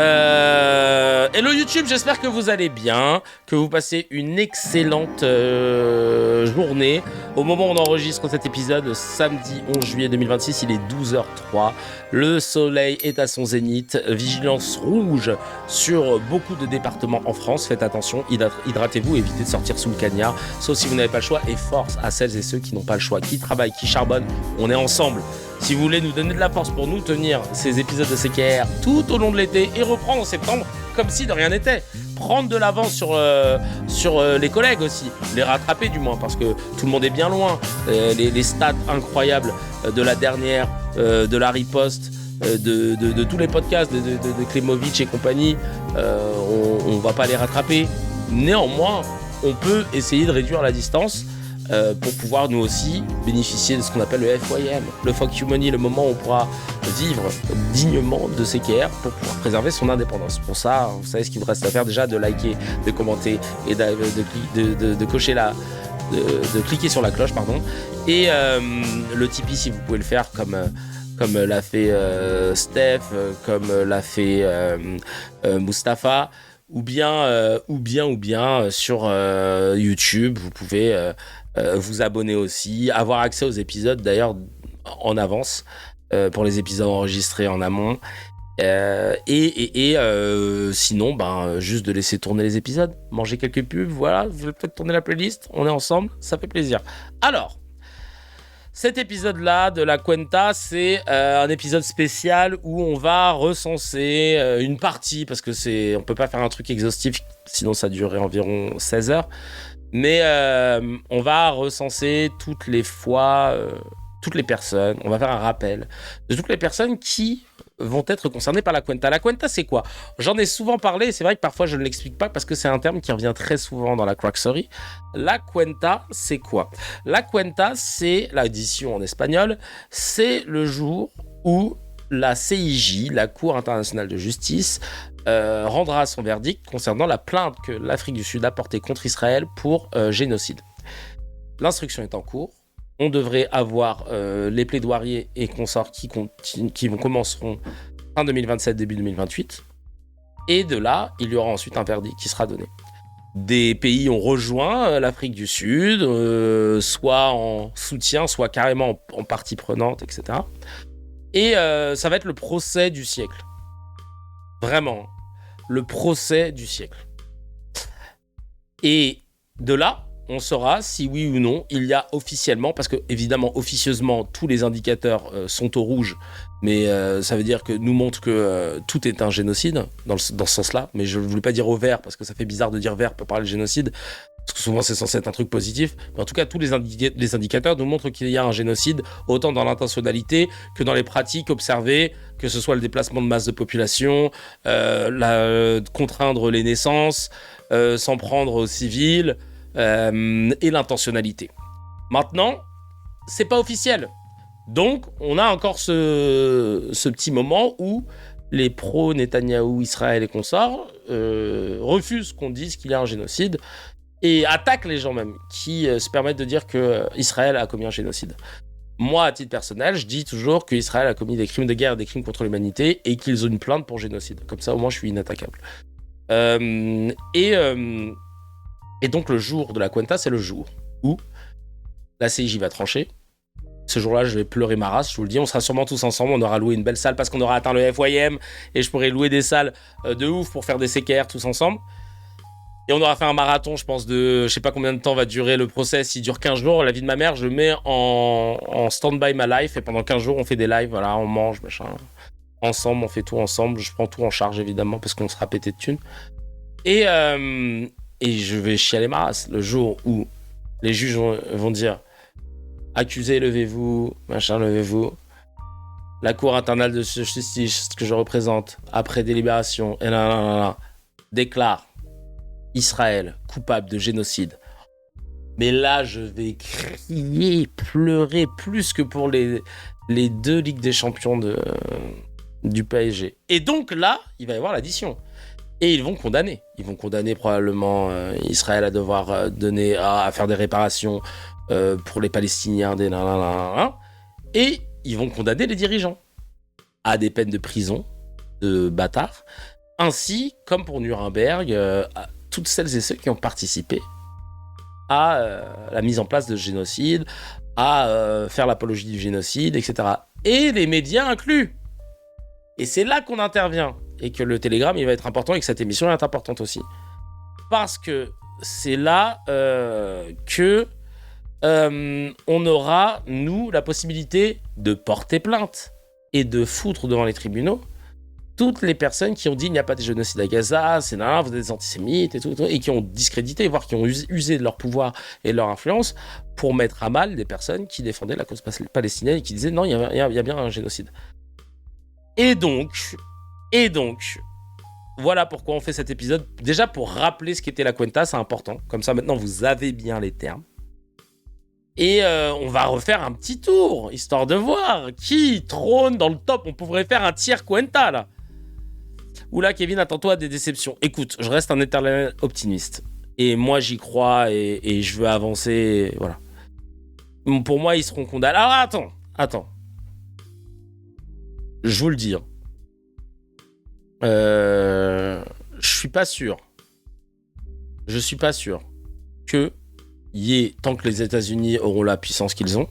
Hello YouTube, j'espère que vous allez bien, que vous passez une excellente journée. Au moment où on enregistre cet épisode, samedi 11 juillet 2026, il est 12h03. Le soleil est à son zénith, vigilance rouge sur beaucoup de départements en France. Faites attention, hydratez-vous, évitez de sortir sous le cagnard, sauf si vous n'avez pas le choix. Et force à celles et ceux qui n'ont pas le choix, qui travaillent, qui charbonnent, on est ensemble. Si vous voulez nous donner de la force pour nous tenir ces épisodes de CKR tout au long de l'été et reprendre en septembre comme si de rien n'était, prendre de l'avance sur les collègues aussi, les rattraper du moins, parce que tout le monde est bien loin. Les stats incroyables de la dernière, de la riposte, de tous les podcasts de Klemovic et compagnie, on va pas les rattraper. Néanmoins, on peut essayer de réduire la distance pour pouvoir nous aussi bénéficier de ce qu'on appelle le FYM, le Fuck You Money, le moment où on pourra vivre dignement de CKR pour pouvoir préserver son indépendance. Pour ça, vous savez ce qu'il vous reste à faire déjà, de liker, de commenter et de cocher de cliquer sur la cloche, pardon. Et le Tipeee, si vous pouvez le faire comme l'a fait Steph, comme l'a fait Mustapha, ou bien sur YouTube, vous pouvez vous abonner aussi, avoir accès aux épisodes d'ailleurs en avance pour les épisodes enregistrés en amont, sinon juste de laisser tourner les épisodes, manger quelques pubs, voilà, vous voulez peut-être tourner la playlist, on est ensemble, ça fait plaisir. Alors, cet épisode-là de la Cuenta, c'est un épisode spécial où on va recenser une partie, parce que on peut pas faire un truc exhaustif, sinon ça durerait environ 16 heures. Mais on va recenser toutes les personnes, on va faire un rappel de toutes les personnes qui vont être concernées par la Cuenta. La Cuenta, c'est quoi ? J'en ai souvent parlé, c'est vrai que parfois je ne l'explique pas parce que c'est un terme qui revient très souvent dans la Crackstory. La Cuenta, c'est quoi ? La Cuenta, c'est l'addition en espagnol, c'est le jour où la CIJ, la Cour internationale de justice, rendra son verdict concernant la plainte que l'Afrique du Sud a portée contre Israël pour génocide. L'instruction est en cours. On devrait avoir les plaidoiries et consorts qui commenceront fin 2027, début 2028. Et de là, il y aura ensuite un verdict qui sera donné. Des pays ont rejoint l'Afrique du Sud, soit en soutien, soit carrément en partie prenante, etc. Et ça va être le procès du siècle. Vraiment, le procès du siècle. Et de là, on saura si oui ou non il y a officiellement, parce que évidemment officieusement tous les indicateurs sont au rouge, mais ça veut dire que nous montre que tout est un génocide dans ce sens-là. Mais je ne voulais pas dire au vert parce que ça fait bizarre de dire vert pour parler de génocide, parce que souvent c'est censé être un truc positif. Mais en tout cas, tous les indicateurs nous montrent qu'il y a un génocide, autant dans l'intentionnalité que dans les pratiques observées, que ce soit le déplacement de masse de population, contraindre les naissances, s'en prendre aux civils, et l'intentionnalité. Maintenant, c'est pas officiel. Donc, on a encore ce petit moment où les pro-Netanyahou, Israël et consorts refusent qu'on dise qu'il y a un génocide et attaquent les gens même qui se permettent de dire que Israël a commis un génocide. Moi, à titre personnel, je dis toujours qu'Israël a commis des crimes de guerre, des crimes contre l'humanité et qu'ils ont une plainte pour génocide. Comme ça, au moins, je suis inattaquable. Et donc, le jour de la Cuenta, c'est le jour où la CIJ va trancher. Ce jour-là, je vais pleurer ma race, je vous le dis. On sera sûrement tous ensemble, on aura loué une belle salle parce qu'on aura atteint le FYM et je pourrai louer des salles de ouf pour faire des CKR tous ensemble. Et on aura fait un marathon, je pense, je sais pas combien de temps va durer le procès. S'il dure 15 jours, la vie de ma mère, je mets en stand-by ma life et pendant 15 jours, on fait des lives, voilà, on mange, machin. Ensemble, on fait tout ensemble. Je prends tout en charge, évidemment, parce qu'on sera pété de thunes. Et je vais chialer ma race le jour où les juges vont dire accusé, levez-vous, machin, levez-vous. La Cour internationale de justice que je représente, après délibération, et déclare Israël coupable de génocide. Mais là, je vais crier, pleurer plus que pour les 2 Ligues des Champions du PSG. Et donc là, il va y avoir l'addition. Et ils vont condamner. Ils vont condamner probablement Israël à devoir à faire des réparations pour les Palestiniens, et ils vont condamner les dirigeants à des peines de prison, de bâtards, Ainsi, comme pour Nuremberg, à toutes celles et ceux qui ont participé à la mise en place de génocide, à faire l'apologie du génocide, etc. Et les médias inclus. Et c'est là qu'on intervient. Et que le Télégramme, il va être important et que cette émission est importante aussi. Parce que c'est là que on aura, nous, la possibilité de porter plainte et de foutre devant les tribunaux toutes les personnes qui ont dit il n'y a pas de génocide à Gaza, c'est là, vous êtes des antisémites et tout, et qui ont discrédité, voire qui ont usé de leur pouvoir et de leur influence pour mettre à mal des personnes qui défendaient la cause palestinienne et qui disaient non, il y a bien un génocide. Et donc, voilà pourquoi on fait cet épisode. Déjà pour rappeler ce qu'était la Cuenta, c'est important. Comme ça, maintenant, vous avez bien les termes. Et on va refaire un petit tour, histoire de voir qui trône dans le top. On pourrait faire un tiers Cuenta, là. Oula, Kevin, attends-toi à des déceptions. Écoute, je reste un éternel optimiste. Et moi, j'y crois et je veux avancer. Voilà. Pour moi, ils seront condamnés. Alors, attends. Je vous le dis. Je suis pas sûr que tant que les États-Unis auront la puissance qu'ils ont,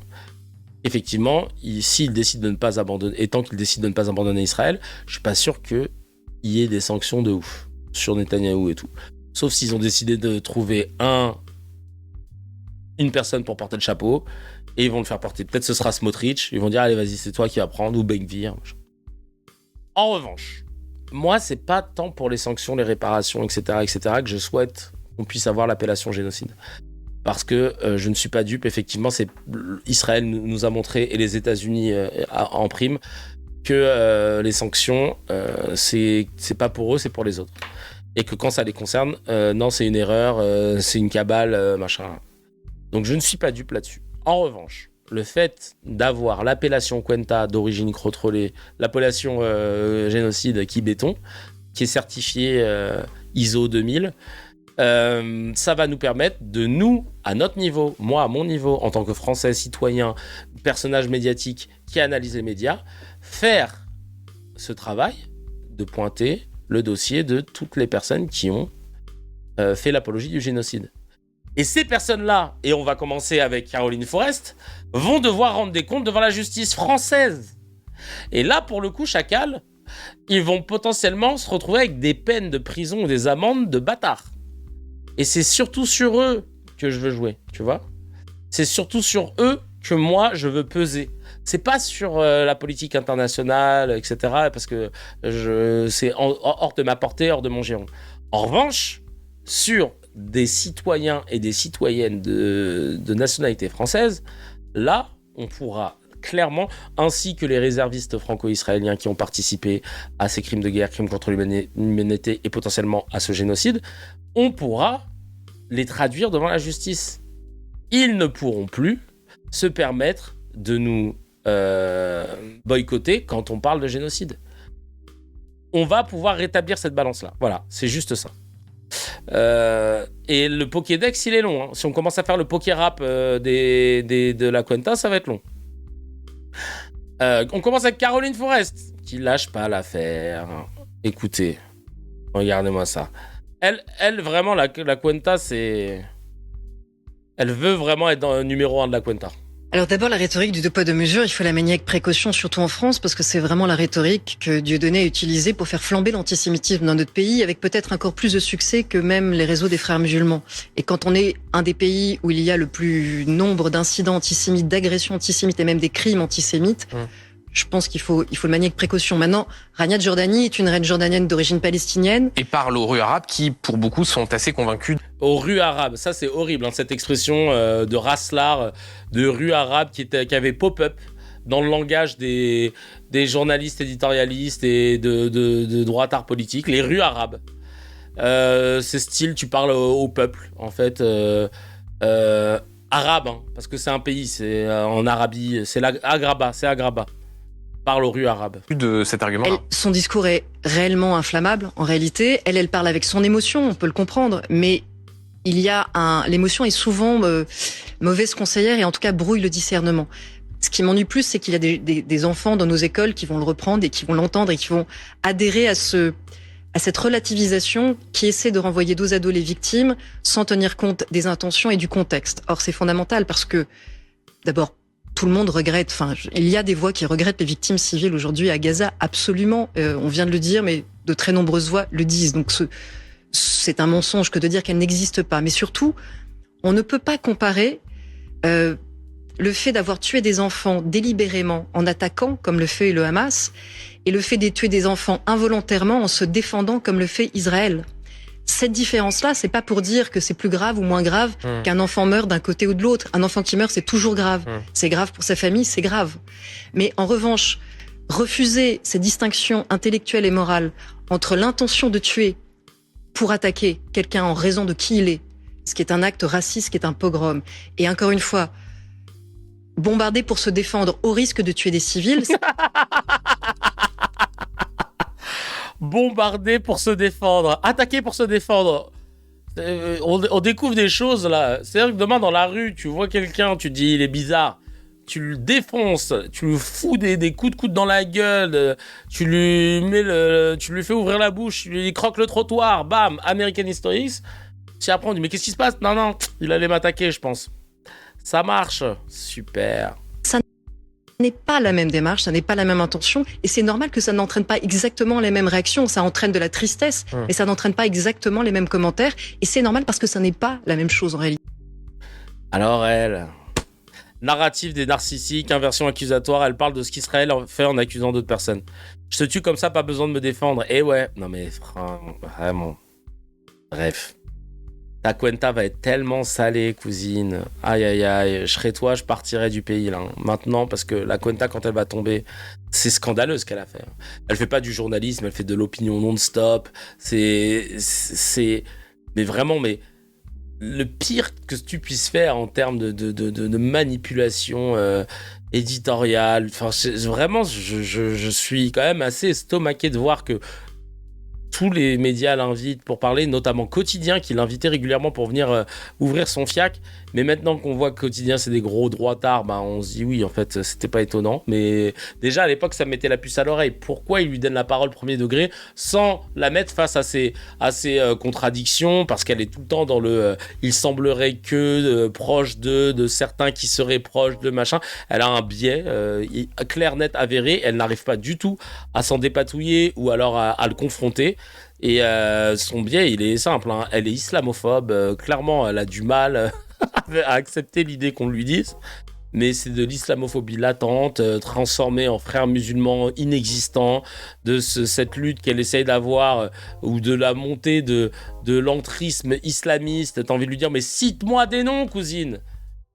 effectivement, s'ils décident de ne pas abandonner, et tant qu'ils décident de ne pas abandonner Israël, je suis pas sûr qu'il y ait des sanctions de ouf sur Netanyahou et tout. Sauf s'ils ont décidé de trouver une personne pour porter le chapeau, et ils vont le faire porter. Peut-être ce sera Smotrich, ils vont dire allez vas-y c'est toi qui vas prendre, ou Ben-Gvir. En revanche, moi c'est pas tant pour les sanctions, les réparations, etc. que je souhaite qu'on puisse avoir l'appellation génocide. Parce que je ne suis pas dupe, effectivement, Israël nous a montré, et les États-Unis en prime, que les sanctions, c'est pas pour eux, c'est pour les autres. Et que quand ça les concerne, non, c'est une erreur, c'est une cabale, machin. Donc je ne suis pas dupe là-dessus. En revanche, le fait d'avoir l'appellation Cuenta d'origine contrôlée, l'appellation génocide qui béton, qui est certifiée ISO 2000, ça va nous permettre de nous, à notre niveau, moi à mon niveau, en tant que Français, citoyen, personnage médiatique qui analyse les médias, faire ce travail de pointer le dossier de toutes les personnes qui ont fait l'apologie du génocide. Et ces personnes-là, et on va commencer avec Caroline Forest, vont devoir rendre des comptes devant la justice française. Et là, pour le coup, Chacal, ils vont potentiellement se retrouver avec des peines de prison ou des amendes de bâtards. Et c'est surtout sur eux que je veux jouer, tu vois. C'est surtout sur eux que moi, je veux peser. C'est pas sur la politique internationale, etc., parce que c'est hors de ma portée, hors de mon giron. En revanche, sur des citoyens et des citoyennes de nationalité française, là, on pourra clairement, ainsi que les réservistes franco-israéliens qui ont participé à ces crimes de guerre, crimes contre l'humanité et potentiellement à ce génocide, on pourra les traduire devant la justice. Ils ne pourront plus se permettre de nous boycotter quand on parle de génocide. On va pouvoir rétablir cette balance-là. Voilà, c'est juste ça. Et le Pokédex, il est long. Hein. Si on commence à faire le Pokérap de la Cuenta, ça va être long. On commence avec Caroline Forest, qui lâche pas l'affaire. Écoutez, regardez-moi ça. Elle vraiment, la Cuenta, c'est... Elle veut vraiment être dans le numéro 1 de la Cuenta. Alors d'abord, la rhétorique du deux poids deux mesures, il faut la manier avec précaution, surtout en France, parce que c'est vraiment la rhétorique que Dieudonné a utilisée pour faire flamber l'antisémitisme dans notre pays, avec peut-être encore plus de succès que même les réseaux des frères musulmans. Et quand on est un des pays où il y a le plus nombre d'incidents antisémites, d'agressions antisémites et même des crimes antisémites, je pense qu'il faut le manier avec précaution. Maintenant, Rania de Jordanie est une reine jordanienne d'origine palestinienne. Et parle aux rues arabes qui, pour beaucoup, sont assez convaincus. Aux rues arabes, ça c'est horrible, hein, cette expression de Raslar, de rue arabe qui avait pop-up dans le langage des journalistes éditorialistes et de droite art politique, les rues arabes. C'est style, tu parles au peuple, en fait, arabe, hein, parce que c'est un pays, c'est en Arabie, c'est Agraba. Parle aux rues arabes. Plus de cet argument. Son discours est réellement inflammable, en réalité. Elle parle avec son émotion, on peut le comprendre, mais l'émotion est souvent mauvaise conseillère et en tout cas brouille le discernement. Ce qui m'ennuie plus, c'est qu'il y a des enfants dans nos écoles qui vont le reprendre et qui vont l'entendre et qui vont adhérer à à cette relativisation qui essaie de renvoyer dos à dos les victimes sans tenir compte des intentions et du contexte. Or, c'est fondamental parce que, d'abord, tout le monde regrette, il y a des voix qui regrettent les victimes civiles aujourd'hui à Gaza, absolument. On vient de le dire, mais de très nombreuses voix le disent. Donc, c'est un mensonge que de dire qu'elles n'existent pas. Mais surtout, on ne peut pas comparer le fait d'avoir tué des enfants délibérément en attaquant, comme le fait le Hamas, et le fait de tuer des enfants involontairement en se défendant, comme le fait Israël. Cette différence-là, c'est pas pour dire que c'est plus grave ou moins grave qu'un enfant meurt d'un côté ou de l'autre. Un enfant qui meurt, c'est toujours grave. C'est grave pour sa famille, c'est grave. Mais en revanche, refuser ces distinctions intellectuelles et morales entre l'intention de tuer pour attaquer quelqu'un en raison de qui il est, ce qui est un acte raciste, qui est un pogrom, et encore une fois, bombarder pour se défendre au risque de tuer des civils. Bombarder pour se défendre, attaquer pour se défendre. On découvre des choses là. C'est-à-dire que demain dans la rue, tu vois quelqu'un, tu te dis il est bizarre, tu le défonces, tu lui fous des coups de coude dans la gueule, tu lui fais ouvrir la bouche, tu lui croques le trottoir, bam, American History X. Si après on dit mais qu'est-ce qui se passe ? Non, il allait m'attaquer, je pense. Ça marche, super. Ça n'est pas la même démarche, ça n'est pas la même intention, et c'est normal que ça n'entraîne pas exactement les mêmes réactions. Ça entraîne de la tristesse, mais ça n'entraîne pas exactement les mêmes commentaires, et c'est normal parce que ça n'est pas la même chose en réalité. Alors elle, narrative des narcissiques, inversion accusatoire, elle parle de ce qu'Israël fait en accusant d'autres personnes. Je te tue comme ça, pas besoin de me défendre. Et ouais, non mais vraiment. Bref. Ta cuenta va être tellement salée, cousine. Aïe, aïe, aïe. Je serais toi, je partirais du pays, là. Maintenant, parce que la cuenta, quand elle va tomber, c'est scandaleux ce qu'elle a fait. Elle fait pas du journalisme, elle fait de l'opinion non-stop. Mais vraiment, le pire que tu puisses faire en termes de manipulation éditoriale. Enfin, vraiment, je suis quand même assez estomaqué de voir que tous les médias l'invitent pour parler, notamment Quotidien qui l'invitait régulièrement pour venir ouvrir son fiac. Mais maintenant qu'on voit que Quotidien c'est des gros droitards, on se dit oui, en fait, c'était pas étonnant. Mais déjà à l'époque, ça me mettait la puce à l'oreille. Pourquoi il lui donne la parole premier degré sans la mettre face à ses contradictions ? Parce qu'elle est tout le temps dans le il semblerait que proche de certains qui seraient proches de machin. Elle a un biais clair, net, avéré. Elle n'arrive pas du tout à s'en dépatouiller ou alors à le confronter. Et son biais, il est simple. Elle est islamophobe. Clairement, elle a du mal à accepter l'idée qu'on lui dise. Mais c'est de l'islamophobie latente, transformée en frère musulman inexistant, de cette lutte qu'elle essaye d'avoir, ou de la montée de l'entrisme islamiste. T'as envie de lui dire, mais cite-moi des noms, cousine.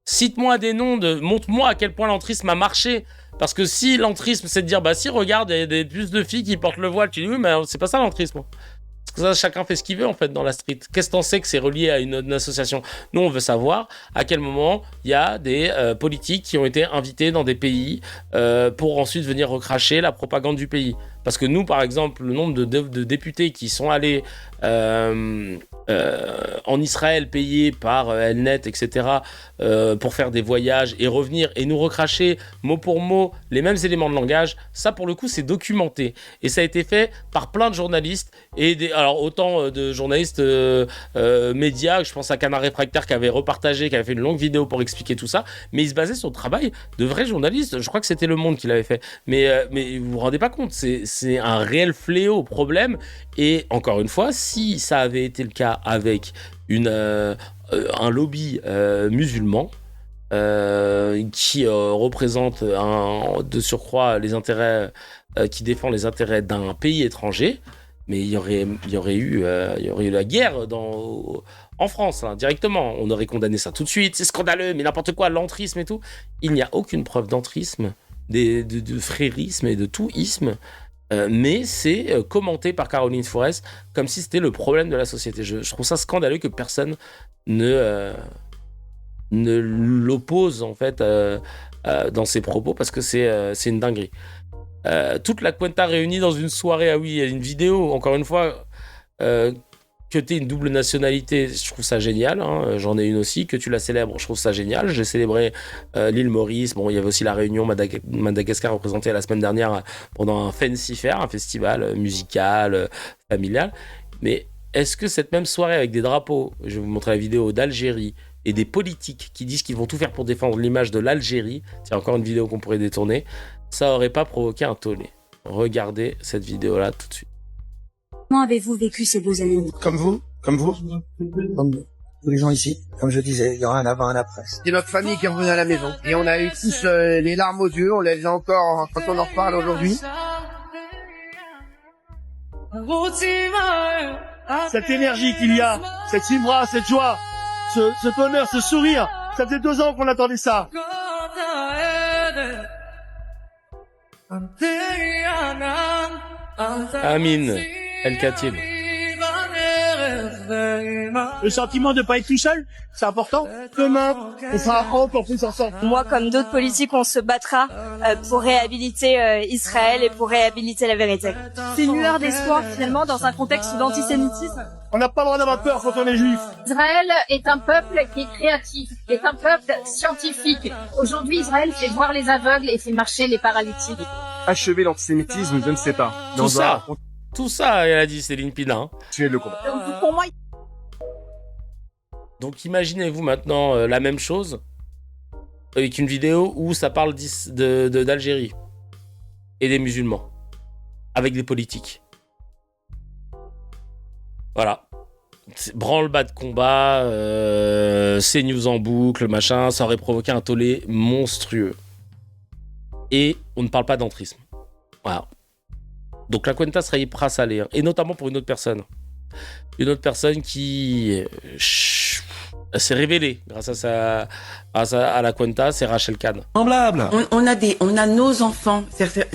Cite-moi des noms, montre-moi à quel point l'entrisme a marché. Parce que si l'entrisme, c'est de dire, si, regarde, il y a des plus de filles qui portent le voile, tu dis, oui, mais c'est pas ça l'entrisme. Parce que ça, chacun fait ce qu'il veut, en fait, dans la street. Qu'est-ce que t'en sais que c'est relié à une association ? Nous, on veut savoir à quel moment il y a des politiques qui ont été invités dans des pays pour ensuite venir recracher la propagande du pays. Parce que nous, par exemple, le nombre de députés qui sont allés en Israël payés par Elnet, etc., pour faire des voyages et revenir et nous recracher mot pour mot les mêmes éléments de langage, ça pour le coup c'est documenté et ça a été fait par plein de journalistes et alors autant de journalistes médias, je pense à Canard Réfractaire qui avait repartagé, qui avait fait une longue vidéo pour expliquer tout ça, mais il se basait sur le travail de vrais journalistes. Je crois que c'était Le Monde qui l'avait fait, mais vous vous rendez pas compte, c'est un réel fléau, problème. Et encore une fois, si ça avait été le cas avec un lobby musulman qui représente de surcroît les intérêts, qui défend les intérêts d'un pays étranger, mais il y aurait eu la guerre en France, directement. On aurait condamné ça tout de suite. C'est scandaleux, mais n'importe quoi, l'entrisme et tout. Il n'y a aucune preuve d'entrisme, de frérisme et de tout isme. Mais c'est commenté par Caroline Fourès comme si c'était le problème de la société. Je trouve ça scandaleux que personne ne l'oppose en fait dans ses propos parce que c'est une dinguerie. Toute la cuenta réunie dans une soirée, ah oui, il y a une vidéo, encore une fois, que tu aies une double nationalité, je trouve ça génial. Hein. J'en ai une aussi. Que tu la célèbres, je trouve ça génial. J'ai célébré l'île Maurice. Bon, il y avait aussi la Réunion Madagascar représentée la semaine dernière pendant un Fancy Fair, un festival musical, familial. Mais est-ce que cette même soirée avec des drapeaux, je vais vous montrer la vidéo d'Algérie, et des politiques qui disent qu'ils vont tout faire pour défendre l'image de l'Algérie, c'est encore une vidéo qu'on pourrait détourner, ça aurait pas provoqué un tollé? Regardez cette vidéo-là tout de suite. Comment avez-vous vécu ces 2 années? Comme vous, comme tous les gens ici. Comme je disais, il y aura un avant, un après. C'est notre famille qui est revenue à la maison. Et on a eu tous les larmes aux yeux, on les a encore quand on en reparle aujourd'hui. Cette énergie qu'il y a, cette vibra, cette joie, ce bonheur, ce sourire, ça fait 2 ans qu'on attendait ça. Amine El Khatib. Le sentiment de pas être tout seul, c'est important. Demain, on sera encore plus ensemble. Moi, comme d'autres politiques, on se battra pour réhabiliter Israël et pour réhabiliter la vérité. C'est une lueur d'espoir, finalement, dans un contexte d'antisémitisme. On n'a pas le droit d'avoir peur quand on est juif. Israël est un peuple qui est créatif, est un peuple scientifique. Aujourd'hui, Israël fait voir les aveugles et fait marcher les paralytiques. Achever l'antisémitisme, je ne sais pas. Tout ça, elle a dit Céline Pina. Hein. Tu es le combat. Donc, pour moi, Donc imaginez-vous maintenant la même chose avec une vidéo où ça parle d'Algérie et des musulmans avec des politiques. Voilà. Branle-bas de combat, CNews en boucle, machin, ça aurait provoqué un tollé monstrueux. Et on ne parle pas d'entrisme. Voilà. Donc la cuenta serait hyper salée, hein. Et notamment pour une autre personne. Une autre personne qui s'est révélée grâce à la cuenta, c'est Rachel Kahn. Semblable. On a nos enfants.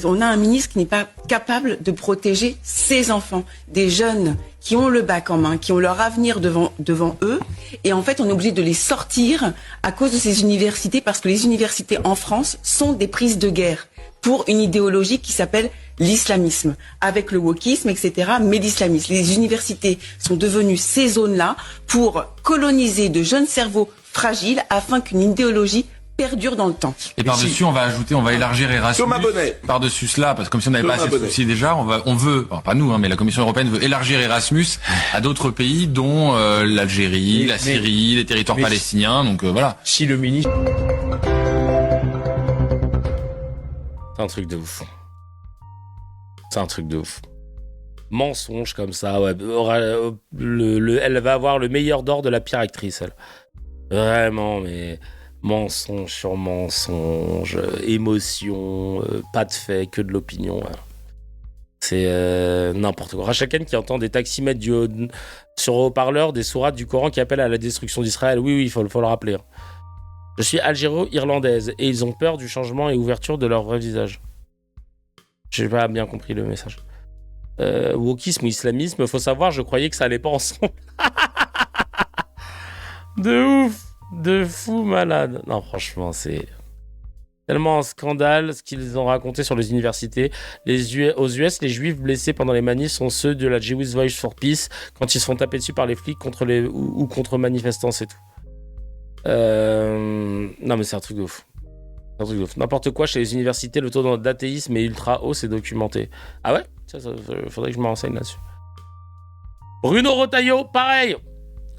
On a un ministre qui n'est pas capable de protéger ses enfants, des jeunes qui ont le bac en main, qui ont leur avenir devant eux. Et en fait, on est obligé de les sortir à cause de ces universités, parce que les universités en France sont des prises de guerre pour une idéologie qui s'appelle l'islamisme, avec le wokisme, etc., mais l'islamisme. Les universités sont devenues ces zones-là pour coloniser de jeunes cerveaux fragiles afin qu'une idéologie perdure dans le temps. Et par-dessus, on va élargir Erasmus. Thomas Bonnet. Par-dessus cela, parce que comme si on n'avait pas assez de soucis déjà, on veut, enfin, pas nous, hein, mais la Commission européenne veut élargir Erasmus à d'autres pays, dont l'Algérie, la Syrie, les territoires palestiniens, donc voilà. Si le ministre... C'est un truc de ouf. C'est un truc de ouf. Mensonge comme ça, ouais. Elle va avoir le meilleur d'or de la pire actrice, elle. Vraiment, mais mensonge sur mensonge, émotion, pas de fait, que de l'opinion. Ouais. C'est n'importe quoi. Rachel Kahn qui entend des taximètres sur haut-parleur, des sourates du Coran qui appellent à la destruction d'Israël. Oui, il faut le rappeler. Hein. Je suis algéro-irlandaise et ils ont peur du changement et ouverture de leur vrai visage. J'ai pas bien compris le message. Wokisme ou islamisme, faut savoir, je croyais que ça allait pas ensemble. De ouf, de fou malade. Non, franchement, c'est tellement un scandale ce qu'ils ont raconté sur les universités. Aux US, les juifs blessés pendant les manifs sont ceux de la Jewish Voice for Peace quand ils se font taper dessus par les flics ou contre manifestants, c'est tout. Non, mais c'est un truc de ouf. N'importe quoi chez les universités, le taux d'athéisme est ultra haut, c'est documenté. Ah ouais? Ça, faudrait que je me renseigne là-dessus. Bruno Retailleau, pareil.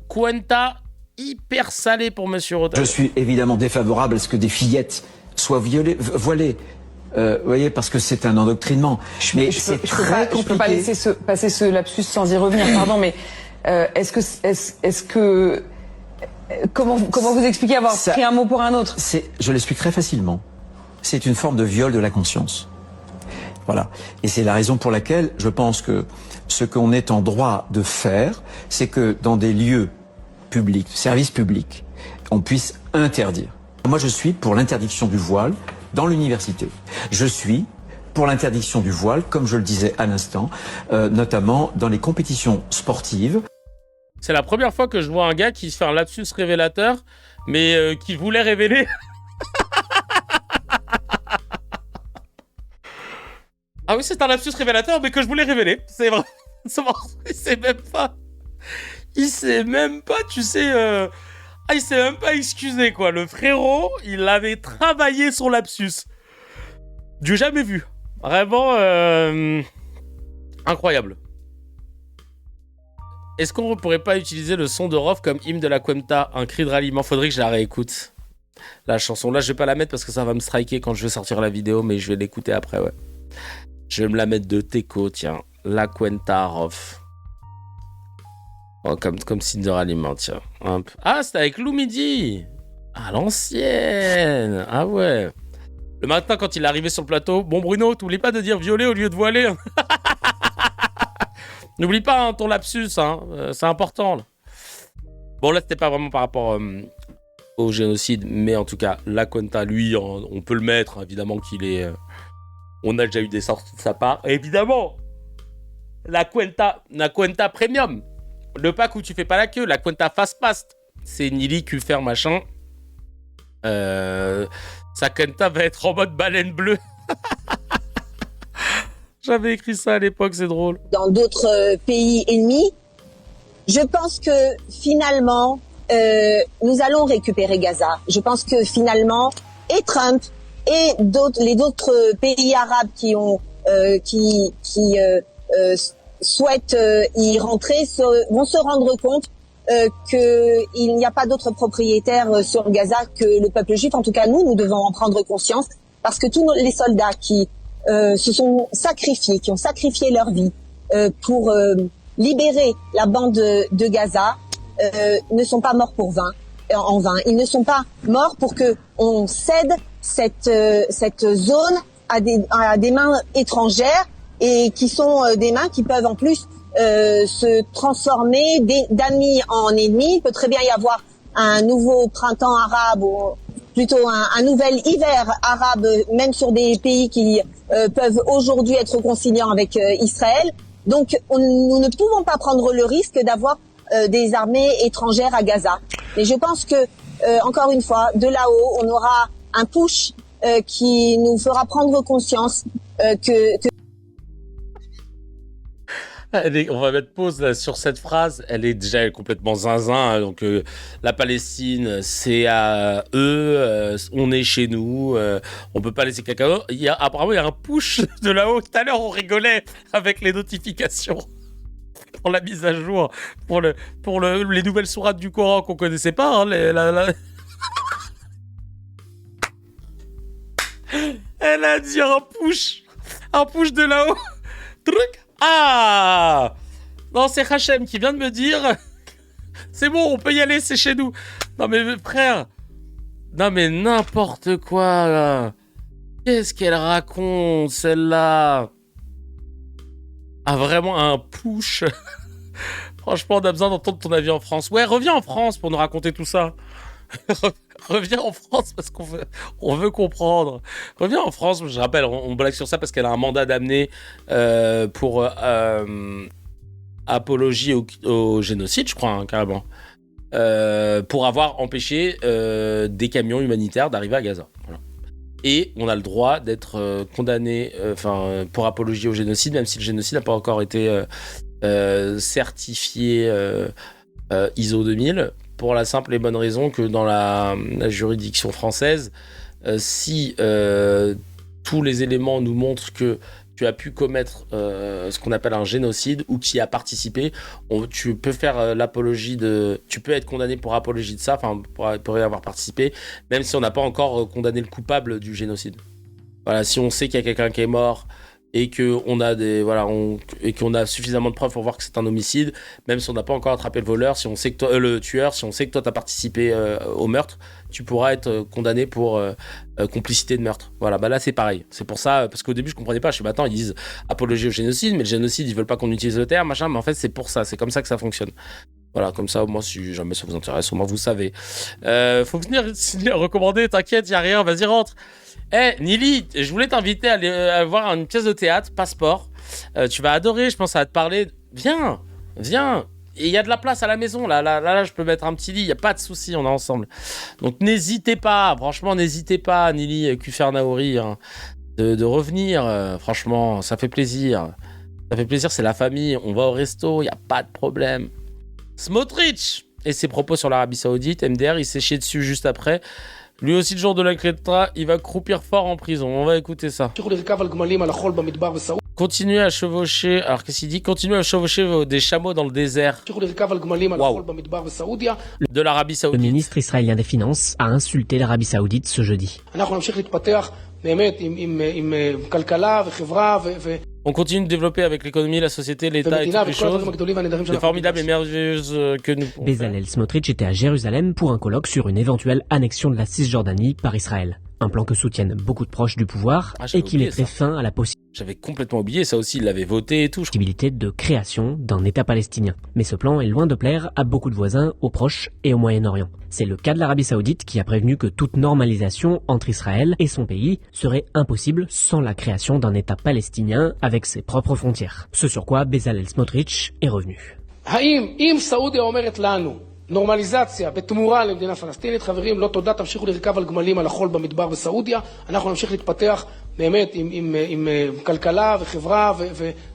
Cuenta hyper salé pour Monsieur Retailleau. Je suis évidemment défavorable à ce que des fillettes soient voilées. Vous voyez, parce que c'est un endoctrinement. Mais c'est très compliqué. Je peux pas laisser passer ce lapsus sans y revenir. Pardon, mais est-ce que comment vous expliquez avoir pris un mot pour un autre? Je l'explique très facilement. C'est une forme de viol de la conscience. Voilà. Et c'est la raison pour laquelle je pense que ce qu'on est en droit de faire, c'est que dans des lieux publics, services publics, on puisse interdire. Moi, je suis pour l'interdiction du voile dans l'université. Je suis pour l'interdiction du voile, comme je le disais à l'instant, notamment dans les compétitions sportives. C'est la première fois que je vois un gars qui se fait un lapsus révélateur, mais qui voulait révéler. Ah oui, c'est un lapsus révélateur, mais que je voulais révéler. C'est vrai. C'est même pas. Il s'est même pas, tu sais... il s'est même pas excusé, quoi. Le frérot, il avait travaillé son lapsus. Du jamais vu. Vraiment... incroyable. Est-ce qu'on ne pourrait pas utiliser le son de Rof comme hymne de la Cuenta, un cri de ralliement? Faudrait que je la réécoute. La chanson, là, je vais pas la mettre parce que ça va me striker quand je vais sortir la vidéo, mais je vais l'écouter après, ouais. Je vais me la mettre de Teco, tiens. La Cuenta Rof. Oh, comme signe de ralliement, tiens. Hop. Ah, c'était avec Lou Midi. À l'ancienne. Ah ouais. Le matin, quand il est arrivé sur le plateau, bon Bruno, t'oublies pas de dire violet au lieu de voiler. N'oublie pas ton lapsus, hein. C'est important. Là. Bon, là, c'était pas vraiment par rapport au génocide, mais en tout cas, la Cuenta, lui, on peut le mettre, hein, évidemment qu'il est... on a déjà eu des sorties de sa part. Et évidemment, la Cuenta Premium. Le pack où tu fais pas la queue, la Cuenta Fast Pass. C'est Nili, Cufer, machin. Sa Cuenta va être en mode baleine bleue. J'avais écrit ça à l'époque, c'est drôle. Dans d'autres pays ennemis, je pense que finalement, nous allons récupérer Gaza. Je pense que finalement, et Trump et les autres pays arabes qui souhaitent y rentrer vont se rendre compte qu'il n'y a pas d'autres propriétaires sur Gaza que le peuple juif. En tout cas, nous devons en prendre conscience parce que tous les soldats qui se sont sacrifiés, qui ont sacrifié leur vie pour libérer la bande de Gaza, ne sont pas morts en vain. Ils ne sont pas morts pour que on cède cette zone à des mains étrangères et qui sont des mains qui peuvent en plus se transformer d'amis en ennemis. Il peut très bien y avoir un nouveau printemps arabe ou plutôt un nouvel hiver arabe, même sur des pays qui peuvent aujourd'hui être conciliants avec Israël. Donc nous ne pouvons pas prendre le risque d'avoir des armées étrangères à Gaza. Et je pense que, encore une fois, de là-haut, on aura un push qui nous fera prendre conscience que... On va mettre pause là, sur cette phrase. Elle est déjà complètement zinzin. Hein, donc, la Palestine, c'est à eux. On est chez nous. On peut pas laisser quelqu'un d'autre. Apparemment, il y a un push de là-haut. Tout à l'heure, on rigolait avec les notifications pour la mise à jour, pour les nouvelles sourates du Coran qu'on connaissait pas. Hein, Elle a dit un push de là-haut. Truc. Ah! Non, c'est Hachem qui vient de me dire c'est bon, on peut y aller, c'est chez nous. Non mais frère, non mais n'importe quoi là. Qu'est-ce qu'elle raconte celle-là? Ah vraiment un push. Franchement, on a besoin d'entendre ton avis en France. Ouais, reviens en France pour nous raconter tout ça. Reviens en France parce qu'on veut comprendre. Reviens en France, je rappelle, on blague sur ça parce qu'elle a un mandat d'amener pour apologie au génocide, je crois, hein, carrément. Pour avoir empêché des camions humanitaires d'arriver à Gaza. Voilà. Et on a le droit d'être condamné pour apologie au génocide, même si le génocide n'a pas encore été certifié ISO 2000. Pour la simple et bonne raison que dans la juridiction française, si tous les éléments nous montrent que tu as pu commettre ce qu'on appelle un génocide ou qui a participé, tu peux faire l'apologie tu peux être condamné pour apologie de ça, pour y avoir participé, même si on n'a pas encore condamné le coupable du génocide. Voilà, si on sait qu'il y a quelqu'un qui est mort et qu'on a et qu'on a suffisamment de preuves pour voir que c'est un homicide, même si on n'a pas encore attrapé le voleur, si on sait que le tueur, si on sait que toi t'as participé au meurtre, tu pourras être condamné pour complicité de meurtre. Voilà, bah là c'est pareil. C'est pour ça, parce qu'au début je comprenais pas, je suis attends, ils disent apologie au génocide, mais le génocide ils veulent pas qu'on utilise le terme, machin, mais en fait c'est pour ça, c'est comme ça que ça fonctionne. Voilà, comme ça, au moins, si jamais ça vous intéresse, au moins vous savez. Faut venir recommander, t'inquiète, y a rien, vas-y, rentre. Nili, je voulais t'inviter à aller voir une pièce de théâtre, Passeport. Tu vas adorer, je pense, ça va te parler. Viens. Et il y a de la place à la maison, là, je peux mettre un petit lit, il n'y a pas de souci, on est ensemble. Donc n'hésitez pas, franchement, n'hésitez pas, Nili Kufer Naouri, hein, de revenir. Franchement, ça fait plaisir. Ça fait plaisir, c'est la famille, on va au resto, il n'y a pas de problème. Smotrich et ses propos sur l'Arabie Saoudite. MDR, il s'est chié dessus juste après. Lui aussi, le jour de la Crétra, il va croupir fort en prison. On va écouter ça. Continuez à chevaucher. Alors, qu'est-ce qu'il dit? Continuez à chevaucher des chameaux dans le désert. Wow. De l'Arabie Saoudite. Le ministre israélien des Finances a insulté l'Arabie Saoudite ce jeudi. On continue de développer avec l'économie, la société, l'État et toutes les choses. C'est formidable et merveilleuse que nous. Bezalel Smotrich était à Jérusalem pour un colloque sur une éventuelle annexion de la Cisjordanie par Israël. Un plan que soutiennent beaucoup de proches du pouvoir et qui mettrait fin à la possibilité. J'avais complètement oublié, ça aussi, il l'avait voté et tout. Possibilité de création d'un État palestinien. Mais ce plan est loin de plaire à beaucoup de voisins, aux proches et au Moyen-Orient. C'est le cas de l'Arabie Saoudite qui a prévenu que toute normalisation entre Israël et son pays serait impossible sans la création d'un État palestinien avec ses propres frontières. Ce sur quoi Bezalel Smotrich est revenu. נורמליזציה בתמורה למדינה פלסטינית, חברים, לא תודה, תמשיכו לרכב על גמלים על החול במדבר בסעודיה, אנחנו נמשיך להתפתח באמת עם כלכלה וחברה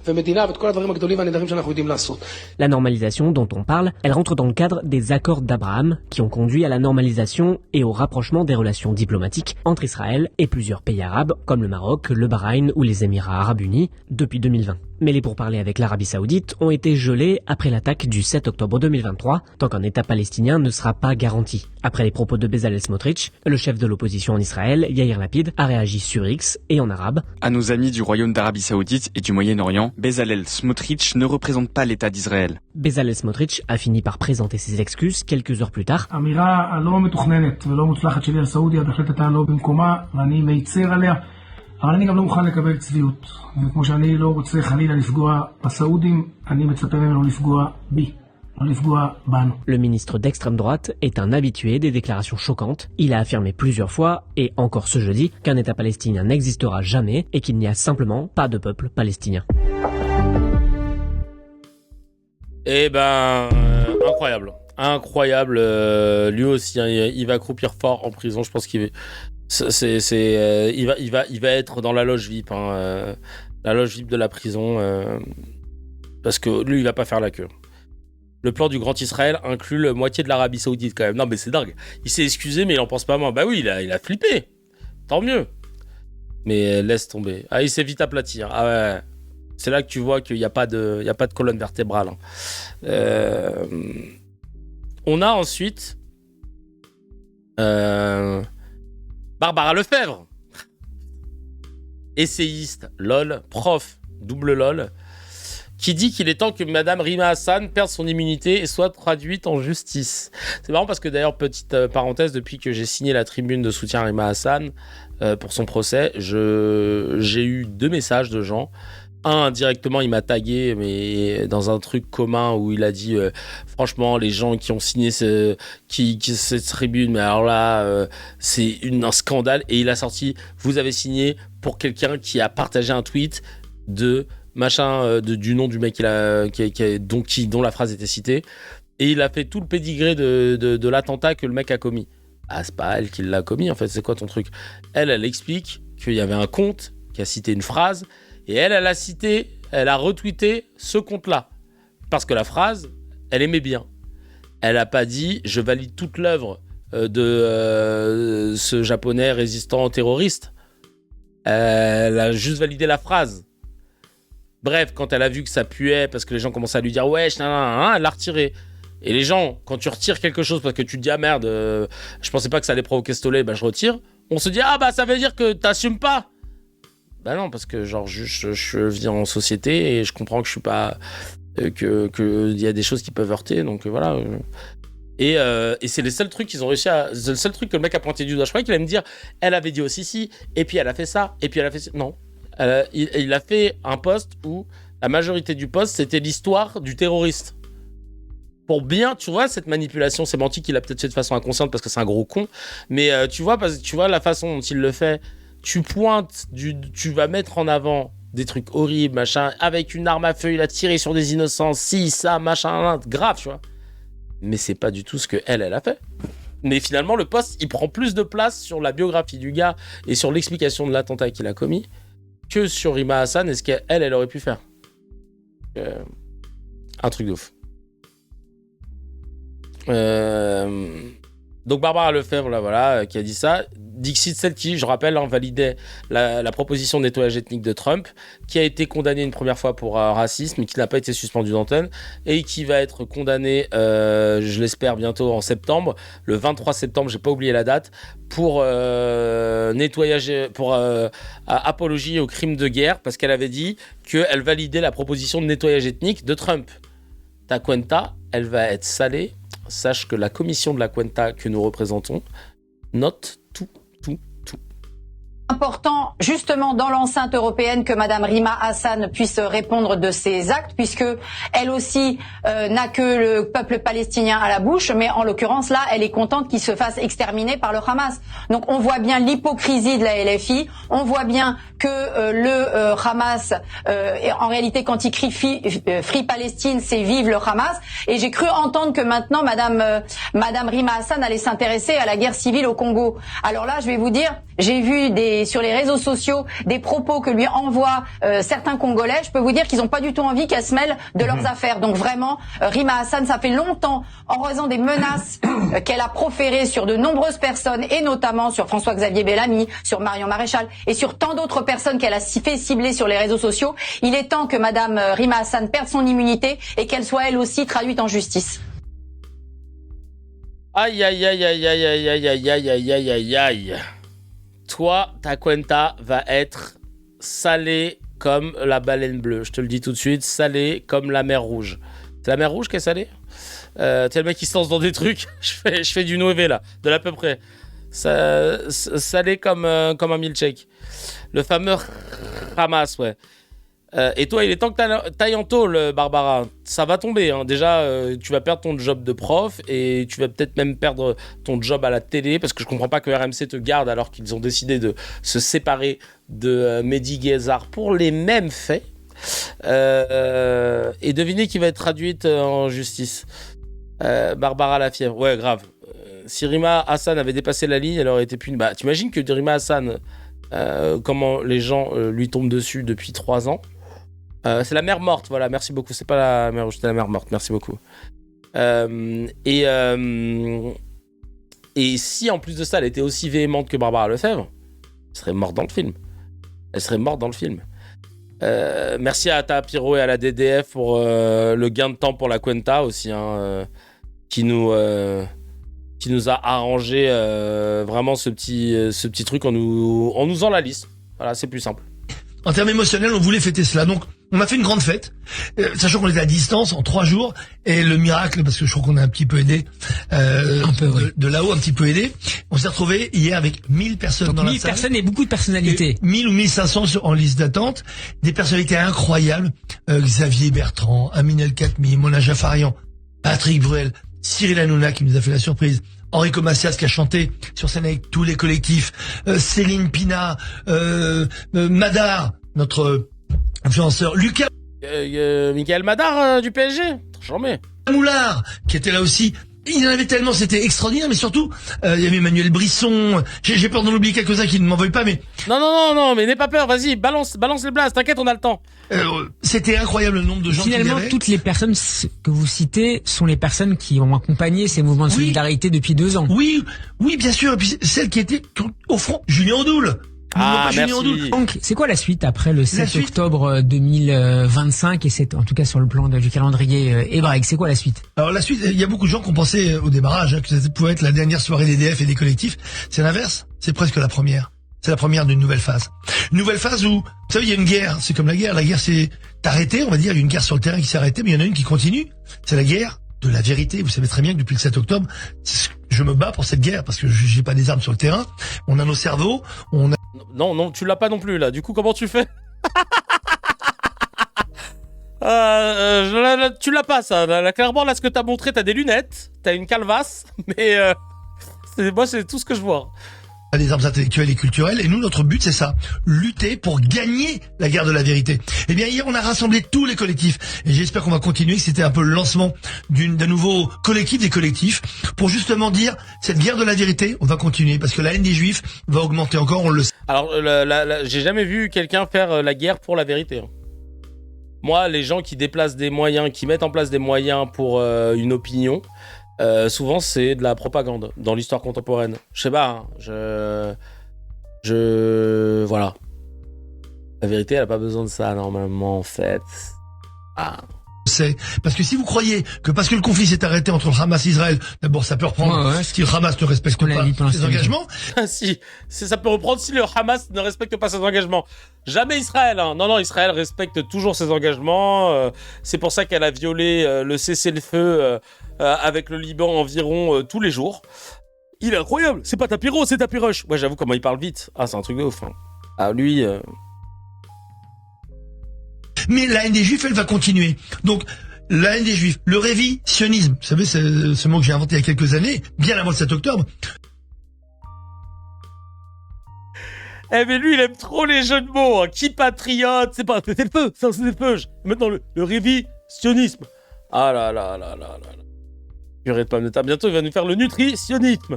ומדינה ואת כל הדברים הגדולים והנהדרים שאנחנו יודעים לעשות. La normalisation dont on parle, elle rentre dans le cadre des accords d'Abraham qui ont conduit à la normalisation et au rapprochement des relations diplomatiques entre Israël et plusieurs pays arabes comme le Maroc, le Bahreïn ou les Émirats arabes unis depuis 2020. Mais les pourparlers avec l'Arabie Saoudite ont été gelés après l'attaque du 7 octobre 2023, tant qu'un État palestinien ne sera pas garanti. Après les propos de Bezalel Smotrich, le chef de l'opposition en Israël, Yair Lapid, a réagi sur X et en arabe. À nos amis du Royaume d'Arabie Saoudite et du Moyen-Orient, Bezalel Smotrich ne représente pas l'État d'Israël. Bezalel Smotrich a fini par présenter ses excuses quelques heures plus tard. האמירה הלא מתוכננת ולא מוצלחת שלי על סעודיה בהחלט הייתה לא במקומה ואני מצר עליה, אבל אני גם לא מוכן לקבל צביעות. וכמו שאני לא רוצה חלילה לפגוע בסעודים, אני מצפה ממנו לפגוע בי. Le ministre d'extrême droite est un habitué des déclarations choquantes. Il a affirmé plusieurs fois, et encore ce jeudi, qu'un État palestinien n'existera jamais et qu'il n'y a simplement pas de peuple palestinien. Eh ben, incroyable. Incroyable. Lui aussi, hein, il va croupir fort en prison. Je pense qu'il va être dans la loge VIP. Hein, la loge VIP de la prison. Parce que lui, il va pas faire la queue. Le plan du Grand Israël inclut la moitié de l'Arabie Saoudite quand même. Non mais c'est dingue. Il s'est excusé mais il en pense pas moins. Bah oui, il a flippé. Tant mieux. Mais laisse tomber. Ah, il s'est vite aplati. Hein. Ah ouais. C'est là que tu vois qu'il n'y a pas de colonne vertébrale. Hein. On a ensuite Barbara Lefebvre. Essayiste, lol, prof, double lol. Qui dit qu'il est temps que Madame Rima Hassan perde son immunité et soit traduite en justice. C'est marrant parce que d'ailleurs, petite parenthèse, depuis que j'ai signé la tribune de soutien à Rima Hassan pour son procès, j'ai eu 2 messages de gens. Un, directement, il m'a tagué, mais dans un truc commun où il a dit franchement, les gens qui ont signé cette tribune, mais alors là, c'est un scandale. Et il a sorti, vous avez signé pour quelqu'un qui a partagé un tweet de machin du nom du mec dont la phrase était citée, et il a fait tout le pédigré de l'attentat que le mec a commis. Ah, c'est pas elle qui l'a commis en fait, c'est quoi ton truc? Elle explique qu'il y avait un compte qui a cité une phrase, et elle a retweeté ce compte-là, parce que la phrase, elle aimait bien. Elle a pas dit je valide toute l'œuvre de ce japonais résistant terroriste. Elle a juste validé la phrase. Bref, quand elle a vu que ça puait, parce que les gens commençaient à lui dire « Wesh, elle l'a retiré ». Et les gens, quand tu retires quelque chose parce que tu te dis « Ah merde, je pensais pas que ça allait provoquer ce tollé, bah je retire », on se dit « Ah bah ça veut dire que t'assumes pas ». Bah non, parce que genre je vis en société et je comprends que je suis pas... qu'il y a des choses qui peuvent heurter, donc voilà. Et c'est les seuls trucs qu'ils ont réussi à... C'est le seul truc que le mec a pointé du doigt. Je croyais qu'il allait me dire « Elle avait dit aussi si, et puis elle a fait ça, et puis elle a fait ça ». Non. Il a fait un post où la majorité du post c'était l'histoire du terroriste. Pour bien, tu vois, cette manipulation sémantique, il a peut-être fait de façon inconsciente parce que c'est un gros con, mais tu vois la façon dont il le fait, tu pointes, tu vas mettre en avant des trucs horribles, machin, avec une arme à feu, il a tiré sur des innocents, si, ça, machin, grave, tu vois. Mais c'est pas du tout ce que elle a fait. Mais finalement, le post, il prend plus de place sur la biographie du gars et sur l'explication de l'attentat qu'il a commis que sur Rima Hassan et ce qu'elle aurait pu faire. Un truc de ouf. Donc Barbara Lefebvre, là, voilà, qui a dit ça. Dixit, celle qui, je rappelle, validait la proposition de nettoyage ethnique de Trump, qui a été condamnée une première fois pour racisme, mais qui n'a pas été suspendue d'antenne, et qui va être condamnée, je l'espère, bientôt en septembre, le 23 septembre, j'ai pas oublié la date, pour nettoyage, pour apologie au crime de guerre, parce qu'elle avait dit qu'elle validait la proposition de nettoyage ethnique de Trump. Ta cuenta, elle va être salée. Sache que la commission de la cuenta que nous représentons note tout. Important, justement, dans l'enceinte européenne, que Madame Rima Hassan puisse répondre de ses actes, puisque elle aussi n'a que le peuple palestinien à la bouche, mais en l'occurrence, là, elle est contente qu'il se fasse exterminer par le Hamas. Donc, on voit bien l'hypocrisie de la LFI, on voit bien que le Hamas, en réalité, quand il crie Free Palestine, c'est vive le Hamas. Et j'ai cru entendre que maintenant, Madame Rima Hassan allait s'intéresser à la guerre civile au Congo. Alors là, je vais vous dire, j'ai vu sur les réseaux sociaux des propos que lui envoient certains Congolais. Je peux vous dire qu'ils n'ont pas du tout envie qu'elle se mêle de leurs affaires. Donc vraiment, Rima Hassan, ça fait longtemps, en raison des menaces qu'elle a proférées sur de nombreuses personnes, et notamment sur François-Xavier Bellamy, sur Marion Maréchal, et sur tant d'autres personnes qu'elle a fait cibler sur les réseaux sociaux. Il est temps que Madame Rima Hassan perde son immunité et qu'elle soit elle aussi traduite en justice. Aïe, aïe, aïe, aïe, aïe, aïe, aïe, aïe, aïe, aïe, aïe, aïe, aïe. Toi, ta cuenta va être salée comme la baleine bleue. Je te le dis tout de suite, salée comme la mer Rouge. C'est la mer Rouge qui est salée ? T'es le mec qui se lance dans des trucs. Je fais du Noévé là, de l'à peu près. Salé comme un milkshake. Le fameux Hamas, ouais. Et toi, il est temps que t'ailles en tôle, Barbara. Ça va tomber. Hein. Déjà, tu vas perdre ton job de prof et tu vas peut-être même perdre ton job à la télé, parce que je comprends pas que RMC te garde alors qu'ils ont décidé de se séparer de Mehdi Guézard pour les mêmes faits. Et devinez qui va être traduite en justice. Barbara Lafièvre. Ouais, grave. Si Rima Hassan avait dépassé la ligne, elle aurait été punie. Bah, t'imagines que Rima Hassan, comment les gens lui tombent dessus depuis 3 ans. C'est la mer morte, voilà, merci beaucoup. C'est pas la mer rouge, c'était la mer morte, merci beaucoup. Et si en plus de ça, elle était aussi véhémente que Barbara Lefebvre, elle serait morte dans le film. Elle serait morte dans le film. Merci à Ata Piro et à la DDF pour le gain de temps pour la Cuenta aussi, hein, qui nous a arrangé vraiment ce petit truc en nous faisant la liste. Voilà, c'est plus simple. En termes émotionnels, on voulait fêter cela. Donc, on a fait une grande fête, sachant qu'on était à distance en 3 jours. Et le miracle, parce que je crois qu'on a un petit peu aidé, de là-haut, un petit peu aidé. On s'est retrouvés hier avec 1000 personnes dans la salle. 1000 personnes et beaucoup de personnalités. 1000 ou 1500 en liste d'attente. Des personnalités incroyables. Xavier Bertrand, Aminel Khatmi, Mona Jafarian, Patrick Bruel, Cyril Hanouna qui nous a fait la surprise. Enrico Macias qui a chanté sur scène avec tous les collectifs, Céline Pina, Madar, notre influenceur, Lucas, Michael Madar du PSG, j'en mets. Moulard qui était là aussi. Il y en avait tellement, c'était extraordinaire, mais surtout, il y avait Emmanuel Brisson. J'ai peur d'en oublier quelques-uns qui ne m'en veulent pas, mais... Non, mais n'aie pas peur, vas-y, balance les blasts, t'inquiète, on a le temps. C'était incroyable le nombre de gens Finalement, toutes les personnes que vous citez sont les personnes qui ont accompagné ces mouvements de solidarité depuis 2 ans. Oui, bien sûr, et puis celles qui étaient au front, Julien Audoul. Merci. Donc, c'est quoi la suite après le 7 octobre 2025 et en tout cas sur le plan du calendrier hébraïque, c'est quoi la suite? Alors la suite, il y a beaucoup de gens qui ont pensé au démarrage que ça pouvait être la dernière soirée des DF et des collectifs. C'est l'inverse, c'est presque la première. C'est la première d'une nouvelle phase. Une nouvelle phase où, vous savez, il y a une guerre, c'est comme la guerre c'est arrêté, on va dire, il y a une guerre sur le terrain qui s'est arrêtée, mais il y en a une qui continue. C'est la guerre de la vérité. Vous savez très bien que depuis le 7 octobre, je me bats pour cette guerre parce que j'ai pas des armes sur le terrain. On a nos cerveaux, on a... Non, tu l'as pas non plus là. Du coup, comment tu fais? Tu l'as pas ça. Là, clairement, là, ce que t'as montré, t'as des lunettes, t'as une calvasse, mais moi, c'est tout ce que je vois. Des armes intellectuelles et culturelles, et nous, notre but, c'est ça, lutter pour gagner la guerre de la vérité. Eh bien, hier, on a rassemblé tous les collectifs, et j'espère qu'on va continuer, que c'était un peu le lancement d'un nouveau collectif des collectifs, pour justement dire, cette guerre de la vérité, on va continuer, parce que la haine des Juifs va augmenter encore, on le sait. Alors, j'ai jamais vu quelqu'un faire la guerre pour la vérité. Moi, les gens qui déplacent des moyens, qui mettent en place des moyens pour une opinion, souvent c'est de la propagande dans l'histoire contemporaine. Je sais pas, hein, voilà. La vérité, elle a pas besoin de ça normalement en fait. Ah. C'est parce que si vous croyez que parce que le conflit s'est arrêté entre le Hamas et Israël, d'abord ça peut reprendre si le Hamas ne respecte pas ses engagements. Si, ça peut reprendre si le Hamas ne respecte pas ses engagements. Jamais Israël. Hein. Non, Israël respecte toujours ses engagements. C'est pour ça qu'elle a violé le cessez-le-feu avec le Liban environ tous les jours. Il est incroyable. C'est pas Tapiro, c'est Tapirush. Ouais, j'avoue comment il parle vite. Ah, c'est un truc de ouf. Hein. Ah, lui. Mais la haine des Juifs, elle va continuer. Donc, la haine des Juifs, le révisionnisme, vous savez, c'est ce mot que j'ai inventé il y a quelques années, bien avant le 7 octobre. Eh mais lui, il aime trop les jeux de mots. Hein. Qui patriote, c'est pas... C'est le feu, ça c'est le feu. Maintenant, le révisionnisme. Ah là là là là là. Purée de pommes de terre. Bientôt, il va nous faire le nutritionnisme.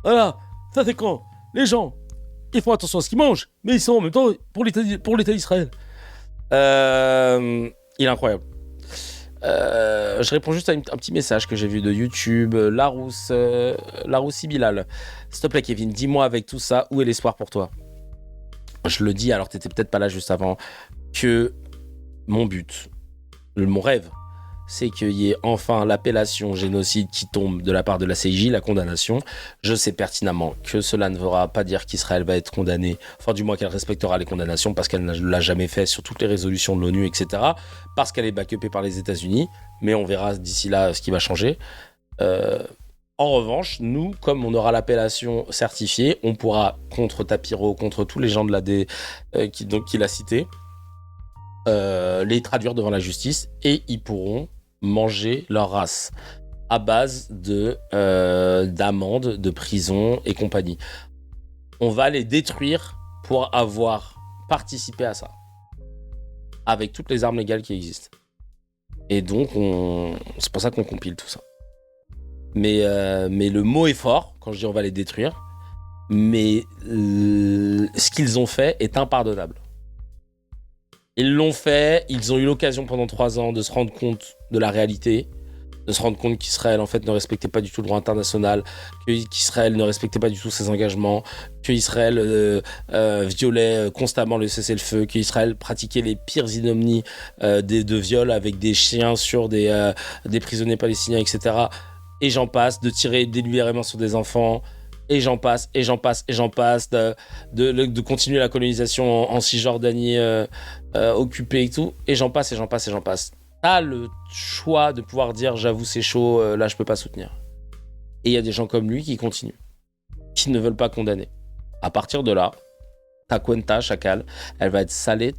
Voilà, ça c'est quand les gens, ils font attention à ce qu'ils mangent, mais ils sont en même temps pour l'État d'Israël. Il est incroyable. Je réponds juste à un petit message que j'ai vu de YouTube. Laroussi Bilal. S'il te plaît, Kevin, dis-moi avec tout ça, où est l'espoir pour toi? Je le dis, alors t'étais peut-être pas là juste avant, que mon but, mon rêve, c'est qu'il y ait enfin l'appellation génocide qui tombe de la part de la CIJ, la condamnation. Je sais pertinemment que cela ne voudra pas dire qu'Israël va être condamné, enfin du moins qu'elle respectera les condamnations parce qu'elle ne l'a jamais fait sur toutes les résolutions de l'ONU, etc. Parce qu'elle est backupée par les États-Unis, mais on verra d'ici là ce qui va changer. En revanche, nous, comme on aura l'appellation certifiée, on pourra, contre Tapiro, contre tous les gens de l'AD qu'il a cités, les traduire devant la justice et ils pourront manger leur race à base d'amendes, de prison et compagnie. On va les détruire pour avoir participé à ça avec toutes les armes légales qui existent. Et donc, c'est pour ça qu'on compile tout ça. Mais le mot est fort quand je dis on va les détruire. Mais ce qu'ils ont fait est impardonnable. Ils l'ont fait, ils ont eu l'occasion pendant 3 ans de se rendre compte de la réalité, de se rendre compte qu'Israël en fait ne respectait pas du tout le droit international, qu'Israël ne respectait pas du tout ses engagements, qu'Israël violait constamment le cessez-le-feu, qu'Israël pratiquait les pires ignominies de viol avec des chiens sur des prisonniers palestiniens, etc. Et j'en passe, de tirer délibérément sur des enfants. Et j'en passe, de continuer la colonisation en Cisjordanie occupée et tout, et j'en passe. T'as le choix de pouvoir dire j'avoue c'est chaud, là je peux pas soutenir. Et il y a des gens comme lui qui continuent, qui ne veulent pas condamner. À partir de là, ta cuenta, chacal, elle va être salée,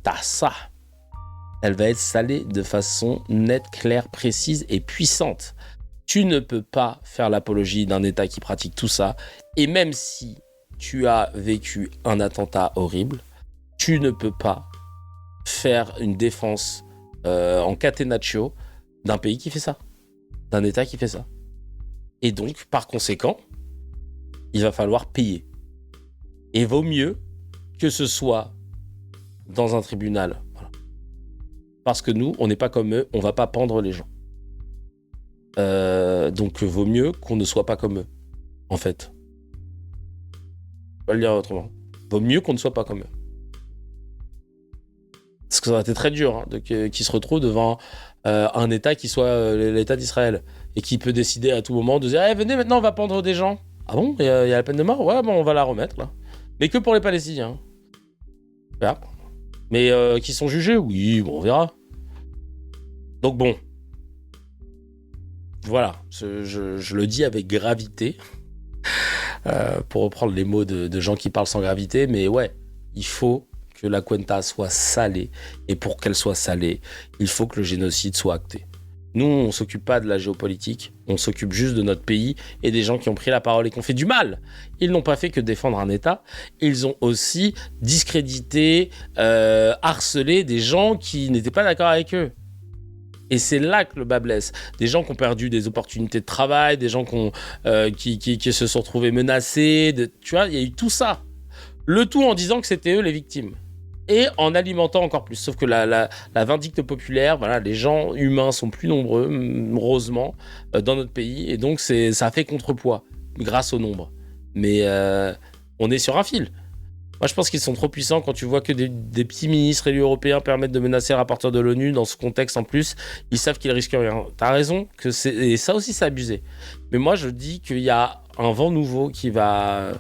elle va être salée de façon nette, claire, précise et puissante. Tu ne peux pas faire l'apologie d'un État qui pratique tout ça. Et même si tu as vécu un attentat horrible, tu ne peux pas faire une défense en catenaccio d'un pays qui fait ça, d'un État qui fait ça. Et donc, par conséquent, il va falloir payer. Et vaut mieux que ce soit dans un tribunal. Voilà. Parce que nous, on n'est pas comme eux, on va pas pendre les gens. Donc vaut mieux qu'on ne soit pas comme eux, en fait. Je vais le dire autrement. Vaut mieux qu'on ne soit pas comme eux. Parce que ça aurait été très dur hein, qu'ils se retrouvent devant un État qui soit l'État d'Israël et qui peut décider à tout moment de dire hey, venez maintenant on va pendre des gens. Ah bon, il y a la peine de mort? Ouais bon on va la remettre là. Mais que pour les Palestiniens. Voilà. Mais qui sont jugés? Oui, bon on verra. Donc bon. Voilà, je le dis avec gravité, pour reprendre les mots de gens qui parlent sans gravité, mais ouais, il faut que la cuenta soit salée, et pour qu'elle soit salée, il faut que le génocide soit acté. Nous, on s'occupe pas de la géopolitique, on s'occupe juste de notre pays et des gens qui ont pris la parole et qui ont fait du mal. Ils n'ont pas fait que défendre un État, ils ont aussi discrédité, harcelé des gens qui n'étaient pas d'accord avec eux. Et c'est là que le bas blesse. Des gens qui ont perdu des opportunités de travail, des gens qui se sont retrouvés menacés. Tu vois, il y a eu tout ça. Le tout en disant que c'était eux les victimes. et en alimentant encore plus. Sauf que la vindicte populaire, voilà, les gens humains sont plus nombreux, heureusement, dans notre pays, et donc ça fait contrepoids grâce au nombre. Mais on est sur un fil. Moi, je pense qu'ils sont trop puissants quand tu vois que des petits ministres élus européens permettent de menacer un rapporteur de l'ONU dans ce contexte en plus. Ils savent qu'ils risquent rien. T'as raison, et ça aussi, c'est abusé. Mais moi, je dis qu'il y a un vent nouveau qui va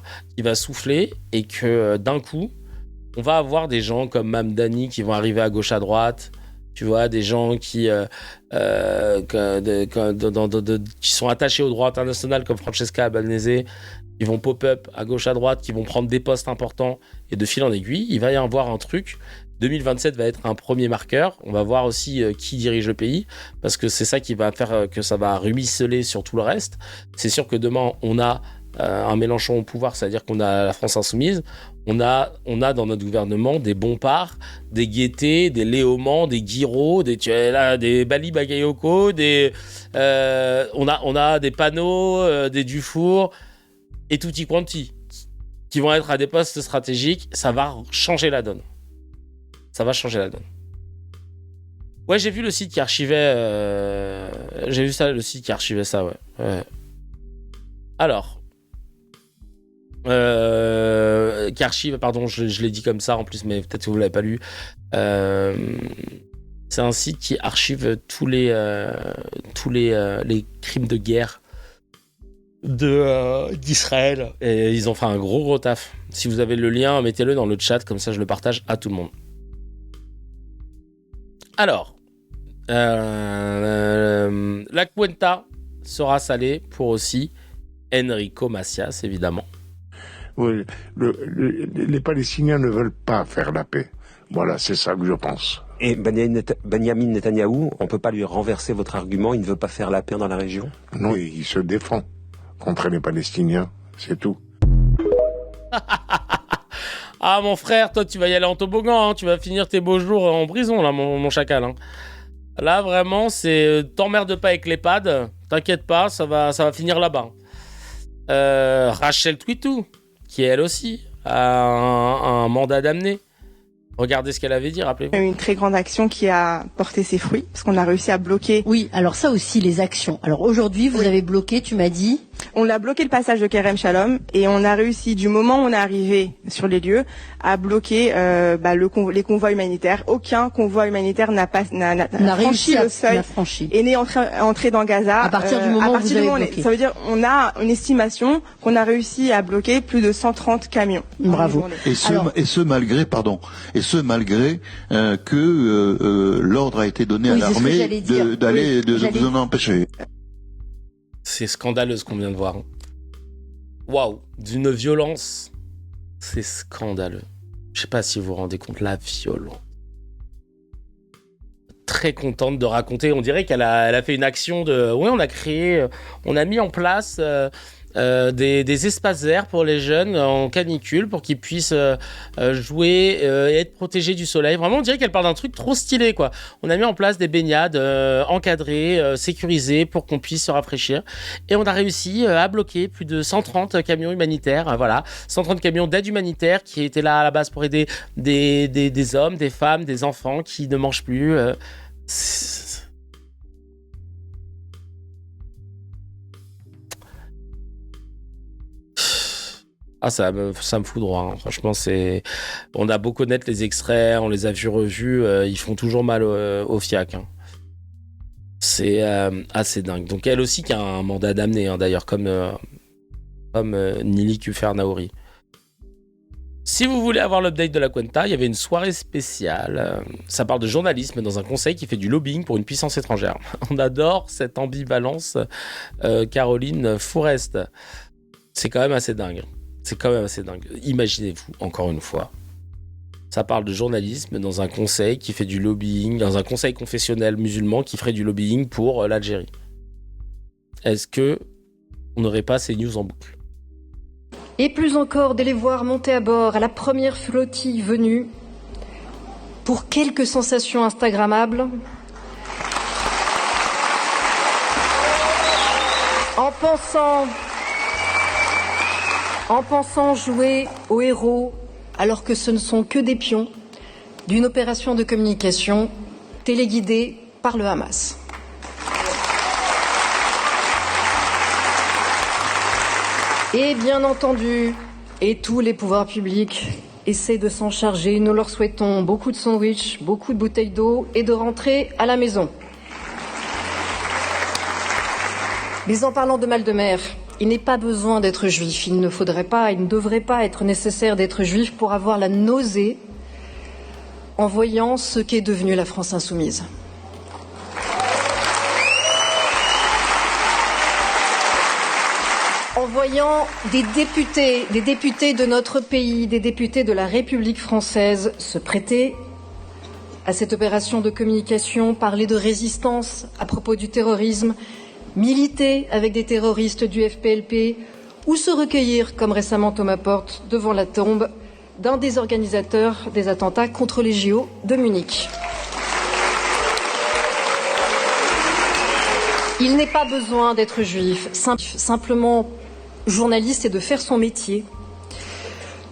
souffler et que d'un coup, on va avoir des gens comme Mamdani qui vont arriver à gauche à droite. Tu vois, des gens qui sont attachés au droit international comme Francesca Albanese, qui vont pop-up à gauche à droite, qui vont prendre des postes importants, et de fil en aiguille, il va y avoir un truc. 2027 va être un premier marqueur. On va voir aussi qui dirige le pays, parce que c'est ça qui va faire que ça va ruisseler sur tout le reste. C'est sûr que demain, on a un Mélenchon au pouvoir, c'est-à-dire qu'on a la France insoumise. On a dans notre gouvernement des Bompard, des Guettet, des Léaumont, des Guiraud, des Bali Bagayoko, on a des Panot, des Dufour, et tutti quanti, qui vont être à des postes stratégiques. Ça va changer la donne. Ouais, j'ai vu le site qui archivait... J'ai vu ça, le site qui archivait ça, ouais. Alors... qui archive, pardon, je l'ai dit comme ça en plus, mais peut-être que vous l'avez pas lu. C'est un site qui archive tous les crimes de guerre d'Israël, et ils ont fait un gros taf. Si vous avez le lien, mettez-le dans le chat, comme ça je le partage à tout le monde. Alors, la cuenta sera salée pour aussi Enrico Macias, évidemment. Oui, les Palestiniens ne veulent pas faire la paix. Voilà, c'est ça que je pense. Et Benyamin Netanyahou, on ne peut pas lui renverser votre argument, il ne veut pas faire la paix dans la région? Non, il se défend contre les Palestiniens, c'est tout. Ah mon frère, toi tu vas y aller en toboggan, hein, tu vas finir tes beaux jours en prison là, mon chacal. Hein. Là vraiment, c'est t'emmerde pas avec l'EHPAD, t'inquiète pas, ça va finir là-bas. Rachel Twitou, qui elle aussi a un mandat d'amener. Regardez ce qu'elle avait dit, rappelez-vous. Une très grande action qui a porté ses fruits, parce qu'on a réussi à bloquer... Oui, alors ça aussi, les actions. Alors aujourd'hui, vous avez bloqué, tu m'as dit... On a bloqué le passage de Kerem Shalom, et on a réussi, du moment où on est arrivé sur les lieux, à bloquer les convois humanitaires. Aucun convoi humanitaire n'a franchi le seuil et n'est entré dans Gaza. À partir du moment où vous avez bloqué. Ça veut dire on a une estimation qu'on a réussi à bloquer plus de 130 camions. Bravo. Et ce malgré que l'ordre a été donné à l'armée de vous en empêcher. C'est scandaleux ce qu'on vient de voir. Waouh, d'une violence, c'est scandaleux. Je sais pas si vous vous rendez compte, la violence. Très contente de raconter. On dirait qu'elle a fait une action de... Oui, on a mis en place des espaces verts pour les jeunes en canicule pour qu'ils puissent jouer et être protégés du soleil. Vraiment, on dirait qu'elle parle d'un truc trop stylé, quoi. On a mis en place des baignades encadrées, sécurisées pour qu'on puisse se rafraîchir. Et on a réussi à bloquer plus de 130 camions humanitaires. Voilà, 130 camions d'aide humanitaire qui étaient là à la base pour aider des hommes, des femmes, des enfants qui ne mangent plus. Ah, ça me fout droit. Hein. Franchement, on a beau connaître les extraits, on les a vus revus, ils font toujours mal au fiac. Hein. C'est assez dingue. Donc elle aussi qui a un mandat d'amener, hein, d'ailleurs, comme Nili Kufer-Naouri. Si vous voulez avoir l'update de la Cuenta, il y avait une soirée spéciale. Ça parle de journalisme dans un conseil qui fait du lobbying pour une puissance étrangère. On adore cette ambivalence, Caroline Fourest. C'est quand même assez dingue. Imaginez-vous, encore une fois, ça parle de journalisme dans un conseil qui fait du lobbying, dans un conseil confessionnel musulman qui ferait du lobbying pour l'Algérie. Est-ce que on n'aurait pas ces news en boucle? Et plus encore, de les voir monter à bord à la première flottille venue pour quelques sensations instagrammables. En pensant jouer aux héros alors que ce ne sont que des pions, d'une opération de communication téléguidée par le Hamas. Et bien entendu, et tous les pouvoirs publics essaient de s'en charger. Nous leur souhaitons beaucoup de sandwichs, beaucoup de bouteilles d'eau et de rentrer à la maison. Mais en parlant de mal de mer, il n'est pas besoin d'être juif. Il ne devrait pas être nécessaire d'être juif pour avoir la nausée en voyant ce qu'est devenue la France insoumise. En voyant des députés de notre pays, des députés de la République française se prêter à cette opération de communication, parler de résistance à propos du terrorisme, militer avec des terroristes du FPLP ou se recueillir, comme récemment Thomas Porte, devant la tombe d'un des organisateurs des attentats contre les JO de Munich. Il n'est pas besoin d'être juif, simplement journaliste et de faire son métier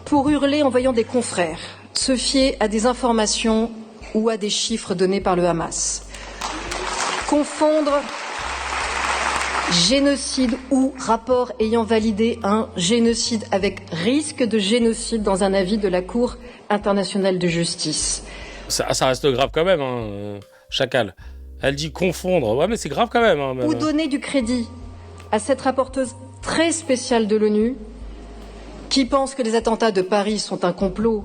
pour hurler en voyant des confrères se fier à des informations ou à des chiffres donnés par le Hamas. Confondre génocide ou rapport ayant validé un génocide avec risque de génocide dans un avis de la Cour internationale de justice. Ça reste grave quand même, hein, Chacal. Elle dit confondre. Ouais, mais c'est grave quand même. Hein, même. Ou donner du crédit à cette rapporteuse très spéciale de l'ONU qui pense que les attentats de Paris sont un complot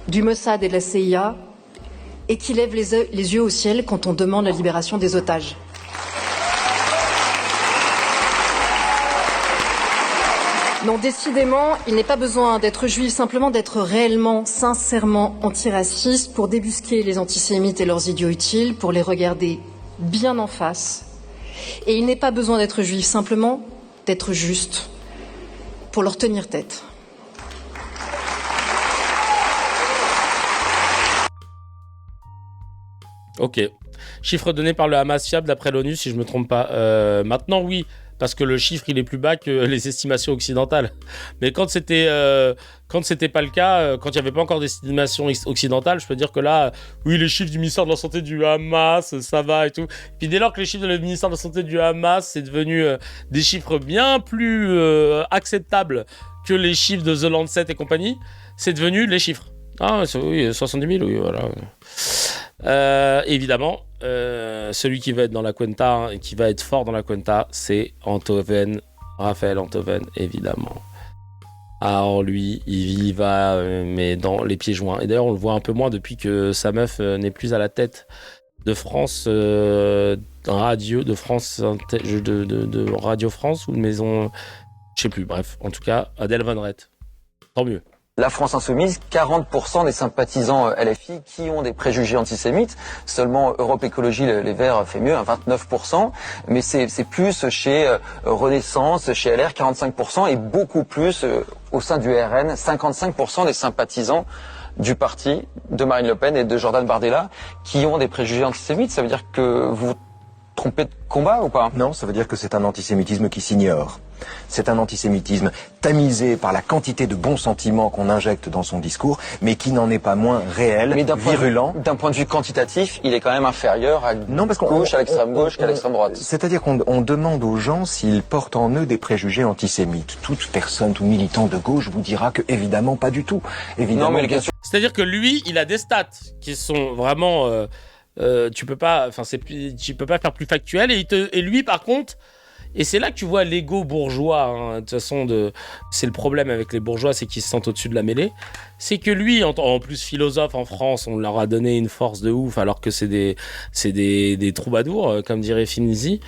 du Mossad et de la CIA et qui lève les yeux au ciel quand on demande la libération des otages. Non, décidément, il n'est pas besoin d'être juif, simplement d'être réellement, sincèrement antiraciste pour débusquer les antisémites et leurs idiots utiles, pour les regarder bien en face. Et il n'est pas besoin d'être juif, simplement d'être juste pour leur tenir tête. Ok. Chiffre donné par le Hamas fiable d'après l'ONU, si je me trompe pas. Maintenant, oui. Parce que le chiffre, il est plus bas que les estimations occidentales. Mais quand c'était pas le cas, quand il n'y avait pas encore d'estimations occidentales, je peux dire que là, oui, les chiffres du ministère de la Santé du Hamas, ça va et tout. Puis dès lors que les chiffres du ministère de la Santé du Hamas, c'est devenu des chiffres bien plus acceptables que les chiffres de The Lancet et compagnie, c'est devenu les chiffres. Ah, oui, 70 000, oui, voilà. Évidemment, celui qui va être dans la Cuenta et qui va être fort dans la Cuenta, c'est Enthoven, Raphaël Enthoven, évidemment. Alors lui, il va mais dans les pieds joints. Et d'ailleurs, on le voit un peu moins depuis que sa meuf n'est plus à la tête de France Radio, de France de Radio France ou de Maison, je sais plus. Bref, en tout cas, Adèle Van Rett. Tant mieux. La France insoumise, 40% des sympathisants LFI qui ont des préjugés antisémites. Seulement Europe Écologie Les Verts fait mieux, 29%. Mais c'est plus chez Renaissance, chez LR, 45%, et beaucoup plus au sein du RN, 55% des sympathisants du parti de Marine Le Pen et de Jordan Bardella qui ont des préjugés antisémites. Ça veut dire que vous trompez de combat ou pas? Non, ça veut dire que c'est un antisémitisme qui s'ignore. C'est un antisémitisme tamisé par la quantité de bons sentiments qu'on injecte dans son discours, mais qui n'en est pas moins réel, virulent. D'un point de vue quantitatif, il est quand même inférieur à gauche, à l'extrême gauche qu'à l'extrême droite. C'est-à-dire qu'on demande aux gens s'ils portent en eux des préjugés antisémites. Toute personne, tout militant de gauche vous dira que évidemment pas du tout. Évidemment. Non, mais c'est-à-dire que lui, il a des stats qui sont vraiment... tu peux pas faire plus factuel et lui par contre, et c'est là que tu vois l'ego bourgeois, hein, de toute façon c'est le problème avec les bourgeois, c'est qu'ils se sentent au-dessus de la mêlée. C'est que lui, en plus philosophe en France, on leur a donné une force de ouf alors que c'est des troubadours, comme dirait Finzi.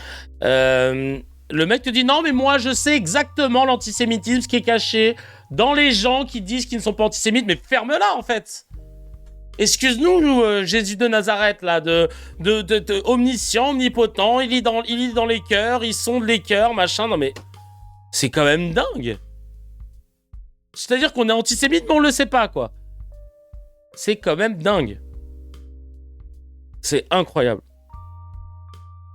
Le mec te dit non mais moi je sais exactement l'antisémitisme qui est caché dans les gens qui disent qu'ils ne sont pas antisémites, mais ferme-la en fait. Excuse-nous, Jésus de Nazareth, là, de omniscient, omnipotent, il lit dans les cœurs, il sonde les cœurs, machin, non mais, c'est quand même dingue. C'est-à-dire qu'on est antisémite, mais on le sait pas, quoi. C'est quand même dingue. C'est incroyable.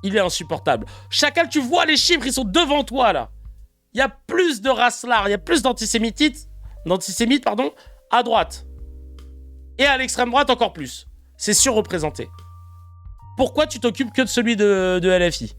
Il est insupportable. Chacal, tu vois les chiffres, ils sont devant toi, là. Il y a plus de racelard, il y a plus d'antisémites, à droite. Et à l'extrême droite, encore plus. C'est surreprésenté. Pourquoi tu t'occupes que de celui de LFI ?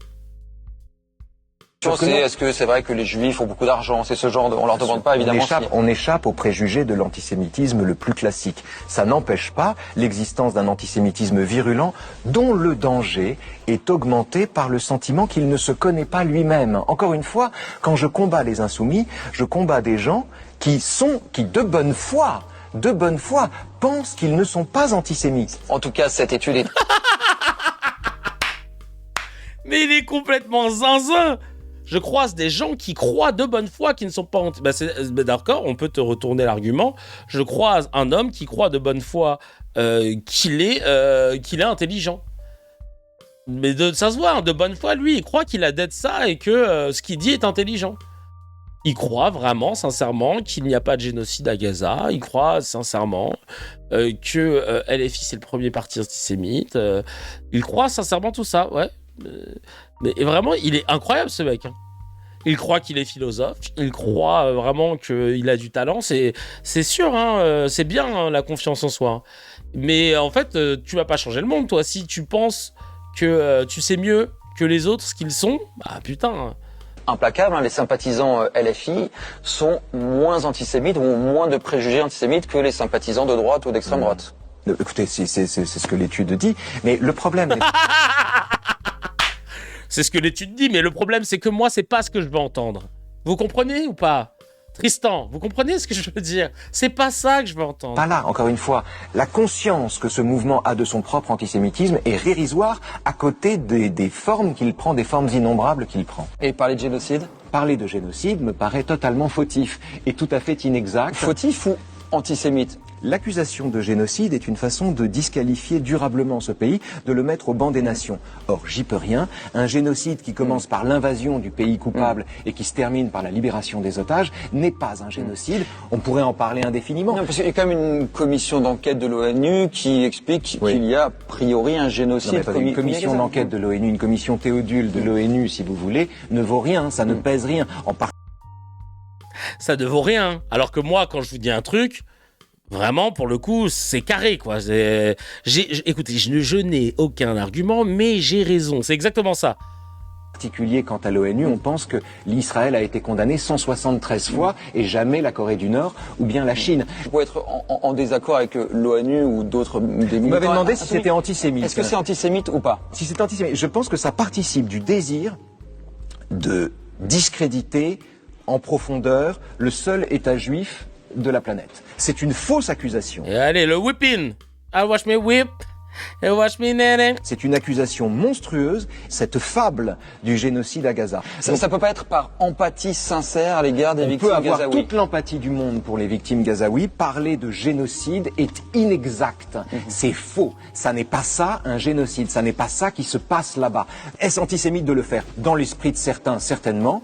Est-ce que c'est vrai que les Juifs ont beaucoup d'argent? C'est ce genre de... On leur demande pas, évidemment. On échappe aux préjugés de l'antisémitisme le plus classique. Ça n'empêche pas l'existence d'un antisémitisme virulent dont le danger est augmenté par le sentiment qu'il ne se connaît pas lui-même. Encore une fois, quand je combats les insoumis, je combats des gens qui de bonne foi, pensent qu'ils ne sont pas antisémites. En tout cas, cette étude est... Mais il est complètement zinzin. Je croise des gens qui croient de bonne foi qu'ils ne sont pas d'accord, on peut te retourner l'argument. Je croise un homme qui croit de bonne foi qu'il est intelligent. Mais ça se voit, hein, de bonne foi, lui, il croit qu'il a d'être ça et que ce qu'il dit est intelligent. Il croit vraiment, sincèrement, qu'il n'y a pas de génocide à Gaza. Il croit sincèrement que LFI, c'est le premier parti antisémite. Il croit sincèrement tout ça, ouais. Mais vraiment, il est incroyable, ce mec. Hein. Il croit qu'il est philosophe. Il croit vraiment qu'il a du talent. C'est sûr, hein, c'est bien, hein, la confiance en soi. Hein. Mais en fait, tu vas pas changer le monde, toi. Si tu penses que tu sais mieux que les autres ce qu'ils sont, bah putain... Hein. Implacable, hein, les sympathisants LFI sont moins antisémites ou ont moins de préjugés antisémites que les sympathisants de droite ou d'extrême droite. Écoutez, c'est ce que l'étude dit, mais le problème... C'est ce que l'étude dit, mais le problème, c'est que moi, c'est pas ce que je veux entendre. Vous comprenez ou pas ? Tristan, vous comprenez ce que je veux dire ? C'est pas ça que je veux entendre. Pas là, encore une fois. La conscience que ce mouvement a de son propre antisémitisme est dérisoire à côté des formes qu'il prend, des formes innombrables qu'il prend. Et parler de génocide ? Parler de génocide me paraît totalement fautif et tout à fait inexact. Fautif ou antisémite ? L'accusation de génocide est une façon de disqualifier durablement ce pays, de le mettre au banc des nations. Or, j'y peux rien. Un génocide qui commence par l'invasion du pays coupable et qui se termine par la libération des otages n'est pas un génocide. On pourrait en parler indéfiniment. Non, parce qu'il y a quand même une commission d'enquête de l'ONU qui explique qu'il y a a priori un génocide. Non, une commission d'enquête de l'ONU, une commission Théodule de l'ONU, si vous voulez, ne vaut rien, ça ne pèse rien. Ça ne vaut rien. Alors que moi, quand je vous dis un truc... Vraiment, pour le coup, c'est carré, quoi. Écoutez, je n'ai aucun argument, mais j'ai raison. C'est exactement ça. En particulier, quant à l'ONU, on pense que l'Israël a été condamné 173 fois et jamais la Corée du Nord ou bien la Chine. Vous pouvez être en désaccord avec l'ONU ou d'autres... Vous m'avez demandé si c'était antisémite. Est-ce que c'est antisémite ou pas ? Si c'est antisémite, je pense que ça participe du désir de discréditer en profondeur le seul État juif de la planète. C'est une fausse accusation. Et allez, le whipping. I watch me whip. I watch me nene. C'est une accusation monstrueuse, cette fable du génocide à Gaza. Ça peut pas être par empathie sincère à l'égard des victimes gazaouis. On peut avoir toute l'empathie du monde pour les victimes gazaouis. Parler de génocide est inexact. C'est faux. Ça n'est pas ça, un génocide. Ça n'est pas ça qui se passe là-bas. Est-ce antisémite de le faire ? Dans l'esprit de certains, certainement.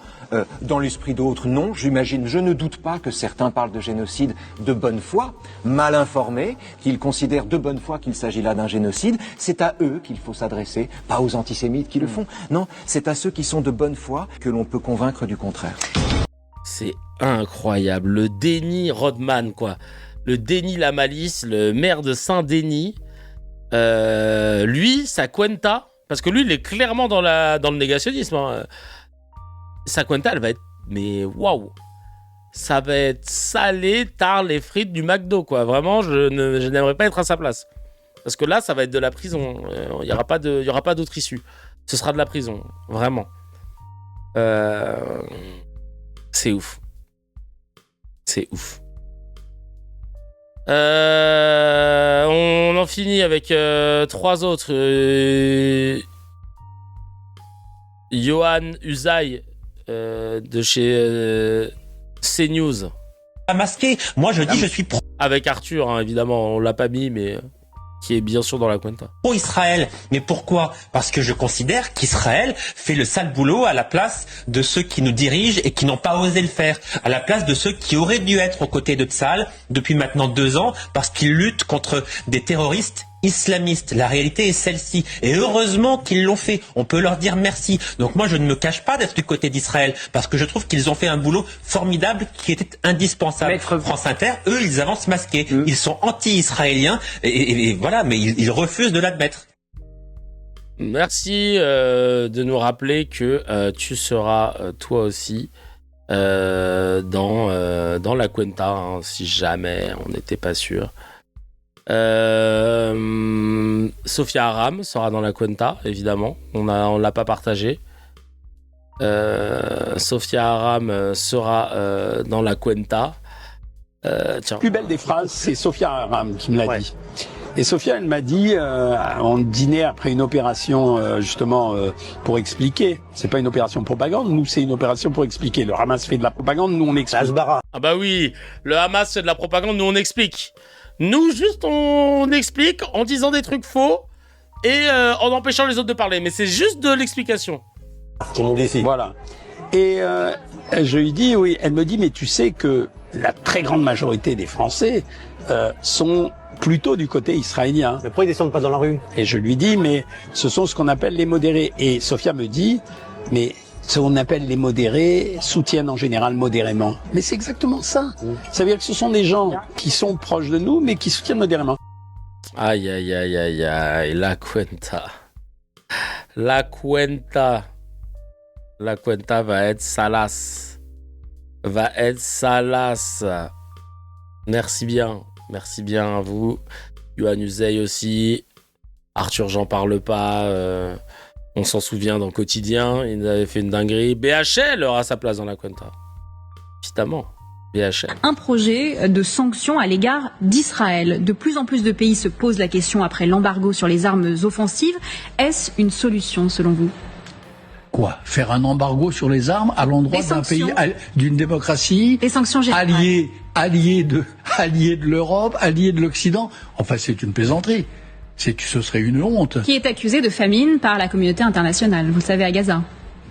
Dans l'esprit d'autres, non. J'imagine, je ne doute pas que certains parlent de génocide de bonne foi, mal informés, qu'ils considèrent de bonne foi qu'il s'agit là d'un génocide. C'est à eux qu'il faut s'adresser, pas aux antisémites qui le font. Non, c'est à ceux qui sont de bonne foi que l'on peut convaincre du contraire. C'est incroyable. Le déni Rodman, quoi. Le déni la malice, le maire de Saint-Denis. Lui, sa cuenta, parce que lui, il est clairement dans le négationnisme, hein. Sa cuenta, elle va être... Mais waouh! Ça va être salé, tard les frites du McDo, quoi. Vraiment, je n'aimerais pas être à sa place. Parce que là, ça va être de la prison. Il n'y aura pas d'autre issue. Ce sera de la prison. Vraiment. C'est ouf. C'est ouf. On en finit avec 3 autres. Johan Usaï. De chez CNews. Masqué. Moi, je dis, je suis pro. Avec Arthur, hein, évidemment, on l'a pas mis, mais qui est bien sûr dans la cuenta. Pro Israël. Mais pourquoi ? Parce que je considère qu'Israël fait le sale boulot à la place de ceux qui nous dirigent et qui n'ont pas osé le faire. À la place de ceux qui auraient dû être aux côtés de Tsahal depuis maintenant 2 ans parce qu'ils luttent contre des terroristes islamistes. La réalité est celle-ci. Et heureusement qu'ils l'ont fait. On peut leur dire merci. Donc moi, je ne me cache pas d'être du côté d'Israël parce que je trouve qu'ils ont fait un boulot formidable qui était indispensable. France Inter, eux, ils avancent masqués. Ils sont anti-israéliens et voilà, mais ils refusent de l'admettre. Merci de nous rappeler que tu seras toi aussi dans la Cuenta, hein, si jamais on n'était pas sûr. Sophia Aram sera dans la Cuenta, évidemment. On l'a pas partagé. Sophia Aram sera dans la Cuenta. La plus belle des phrases, c'est Sophia Aram qui me l'a dit. Et Sophia, elle m'a dit, on dînait après une opération, justement, pour expliquer. C'est pas une opération propagande, nous, c'est une opération pour expliquer. Le Hamas fait de la propagande, nous, on explique. Ah bah oui, le Hamas fait de la propagande, nous, on explique. Nous, juste, on explique en disant des trucs faux et en empêchant les autres de parler. Mais c'est juste de l'explication. Tout le monde ici. Voilà. Et je lui dis, oui, elle me dit, mais tu sais que la très grande majorité des Français sont plutôt du côté israélien. Mais pourquoi ils descendent pas dans la rue? Et je lui dis, mais ce sont ce qu'on appelle les modérés. Et Sophia me dit, mais ce qu'on appelle les modérés soutiennent en général modérément. Mais c'est exactement ça. Ça veut dire que ce sont des gens qui sont proches de nous, mais qui soutiennent modérément. Aïe, aïe, aïe, aïe, aïe, la Cuenta. La Cuenta. La Cuenta va être salace. Va être salace. Merci bien à vous. Yohann Usaï aussi. Arthur, j'en parle pas. On s'en souvient dans Quotidien. Il avait fait une dinguerie. BHL aura sa place dans la Cuenta. Évidemment. BHL. Un projet de sanctions à l'égard d'Israël. De plus en plus de pays se posent la question après l'embargo sur les armes offensives. Est-ce une solution selon vous ? Quoi ? Faire un embargo sur les armes à l'endroit d'un pays, d'une démocratie, des sanctions générales. allié de l'Europe, allié de l'Occident. Enfin, c'est une plaisanterie. Ce serait une honte. Qui est accusé de famine par la communauté internationale, vous le savez, à Gaza.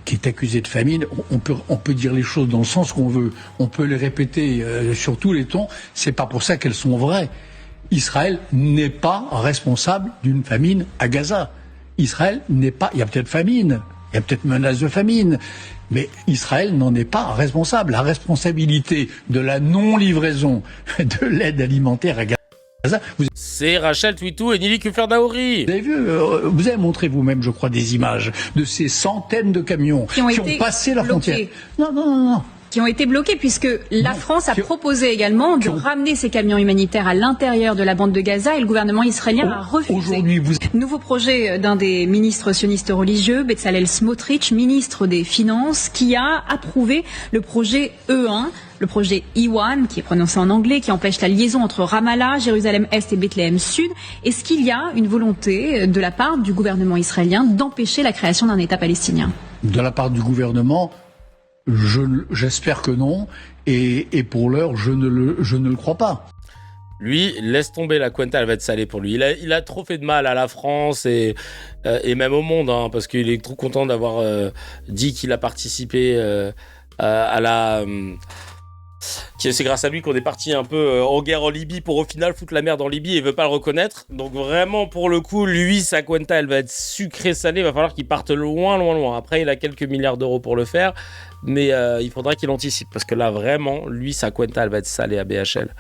Qui est accusé de famine, on peut dire les choses dans le sens qu'on veut. On peut les répéter sur tous les tons. C'est pas pour ça qu'elles sont vraies. Israël n'est pas responsable d'une famine à Gaza. Israël n'est pas. Il y a peut-être famine. Il y a peut-être menace de famine, mais Israël n'en est pas responsable. La responsabilité de la non-livraison de l'aide alimentaire à Gaza... C'est Rachel Twitou et Nili Kufer-Daouri. Vous avez vu, vous avez montré vous-même, je crois, des images de ces centaines de camions qui ont passé la frontière. Non. Qui ont été bloqués puisque la France a proposé également de ramener ces camions humanitaires à l'intérieur de la bande de Gaza et le gouvernement israélien a refusé. Nouveau projet d'un des ministres sionistes religieux, Bezalel Smotrich, ministre des Finances, qui a approuvé le projet E1, le projet E1, qui est prononcé en anglais, qui empêche la liaison entre Ramallah, Jérusalem-Est et Bethléem-Sud. Est-ce qu'il y a une volonté de la part du gouvernement israélien d'empêcher la création d'un État palestinien ? De la part du gouvernement, j'espère que non, et pour l'heure, je ne le crois pas. Lui, laisse tomber, la Cuenta, elle va être salée pour lui. Il a trop fait de mal à la France et même au monde, hein, parce qu'il est trop content d'avoir dit qu'il a participé à la... c'est grâce à lui qu'on est parti un peu en guerre en Libye pour au final foutre la merde en Libye et il veut pas le reconnaître. Donc vraiment, pour le coup, lui, sa Cuenta, elle va être sucrée salée. Il va falloir qu'il parte loin. Après, il a quelques milliards d'euros pour le faire, mais il faudra qu'il anticipe parce que là, vraiment, lui, sa Cuenta, elle va être salée à BHL.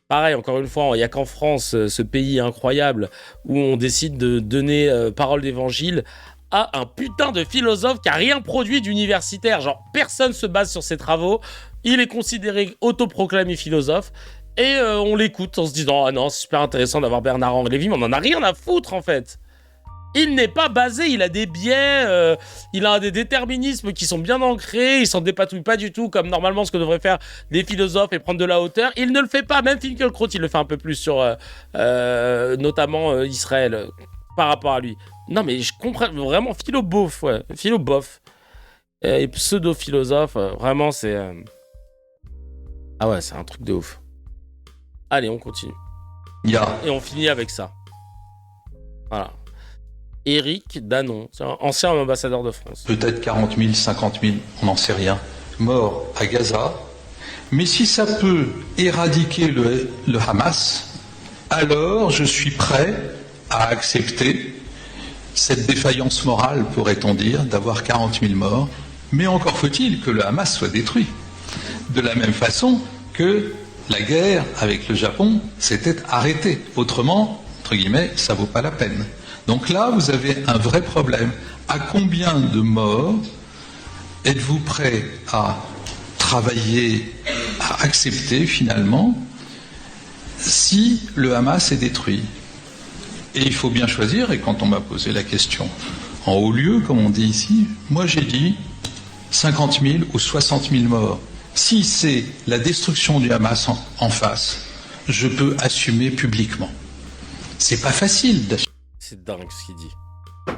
Pareil, encore une fois, il n'y a qu'en France, ce pays incroyable où on décide de donner parole d'évangile à un putain de philosophe qui a rien produit d'universitaire. Genre, personne se base sur ses travaux. Il est considéré autoproclamé philosophe et on l'écoute en se disant « Ah non, c'est super intéressant d'avoir Bernard-Henri Lévy, mais on en a rien à foutre en fait !» Il n'est pas basé, il a des biais, il a des déterminismes qui sont bien ancrés, il s'en dépatouille pas du tout comme normalement ce que devraient faire des philosophes et prendre de la hauteur. Il ne le fait pas, même Finkielkraut, il le fait un peu plus sur notamment Israël par rapport à lui. Non mais je comprends vraiment, philo-bof, ouais, philo-bof. Et pseudo-philosophe, vraiment c'est... Ah ouais, c'est un truc de ouf. Allez, on continue. Et on finit avec ça. Voilà. Éric Danon, ancien ambassadeur de France. Peut-être 40 000, 50 000, on n'en sait rien, morts à Gaza. Mais si ça peut éradiquer le Hamas, alors je suis prêt à accepter cette défaillance morale, pourrait-on dire, d'avoir 40 000 morts, mais encore faut-il que le Hamas soit détruit. De la même façon que la guerre avec le Japon s'était arrêtée. Autrement, entre guillemets, ça vaut pas la peine. Donc là, vous avez un vrai problème. À combien de morts êtes-vous prêt à travailler, à accepter finalement, si le Hamas est détruit? Et il faut bien choisir, et quand on m'a posé la question en haut lieu, comme on dit ici, moi j'ai dit 50 000 ou 60 000 morts. Si c'est la destruction du Hamas en face, je peux assumer publiquement. C'est pas facile d'assumer. C'est dingue ce qu'il dit.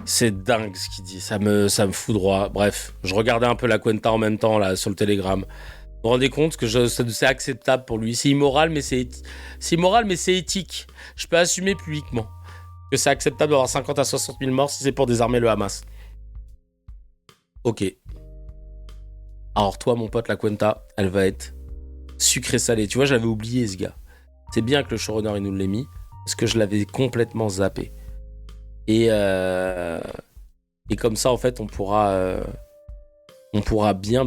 C'est dingue ce qu'il dit. Ça me fout droit. Bref, je regardais un peu la Cuenta en même temps là sur le Telegram. Vous vous rendez compte que c'est acceptable pour lui. C'est immoral, mais c'est éthique. Je peux assumer publiquement que c'est acceptable d'avoir 50 à 60 000 morts si c'est pour désarmer le Hamas. Ok. Alors toi, mon pote, la Cuenta, elle va être sucrée-salée. Tu vois, j'avais oublié ce gars. C'est bien que le showrunner, il nous l'ait mis, parce que je l'avais complètement zappé. Et comme ça, en fait, on pourra bien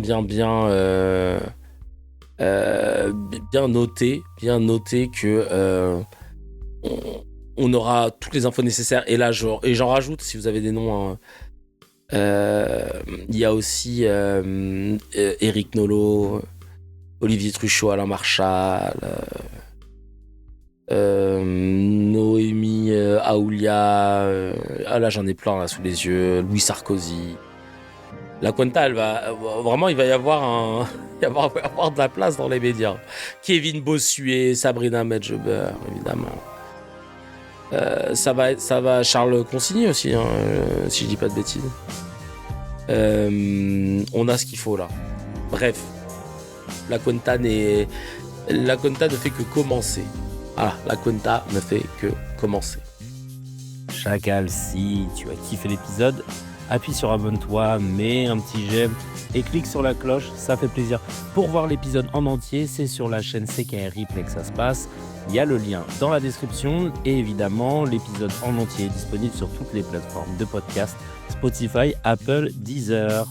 noter que on aura toutes les infos nécessaires. Et là, j'en rajoute, si vous avez des noms. Il y a aussi Éric Nolot, Olivier Truchot, Alain Marchal, Noémie Aoulia, là j'en ai plein là sous les yeux, Louis Sarkozy. La Cuenta, elle va vraiment, il va y avoir de la place dans les médias. Kevin Bossuet, Sabrina Medjeber, évidemment. Ça va Charles Consigny aussi, hein, si je dis pas de bêtises. On a ce qu'il faut là. Bref, la Cuenta ne fait que commencer. Ah, la Cuenta ne fait que commencer. Chacal, si tu as kiffé l'épisode, appuie sur abonne-toi, mets un petit j'aime et clique sur la cloche, ça fait plaisir. Pour voir l'épisode en entier, c'est sur la chaîne CKR Replay que ça se passe. Il y a le lien dans la description et évidemment, l'épisode en entier est disponible sur toutes les plateformes de podcast, Spotify, Apple, Deezer.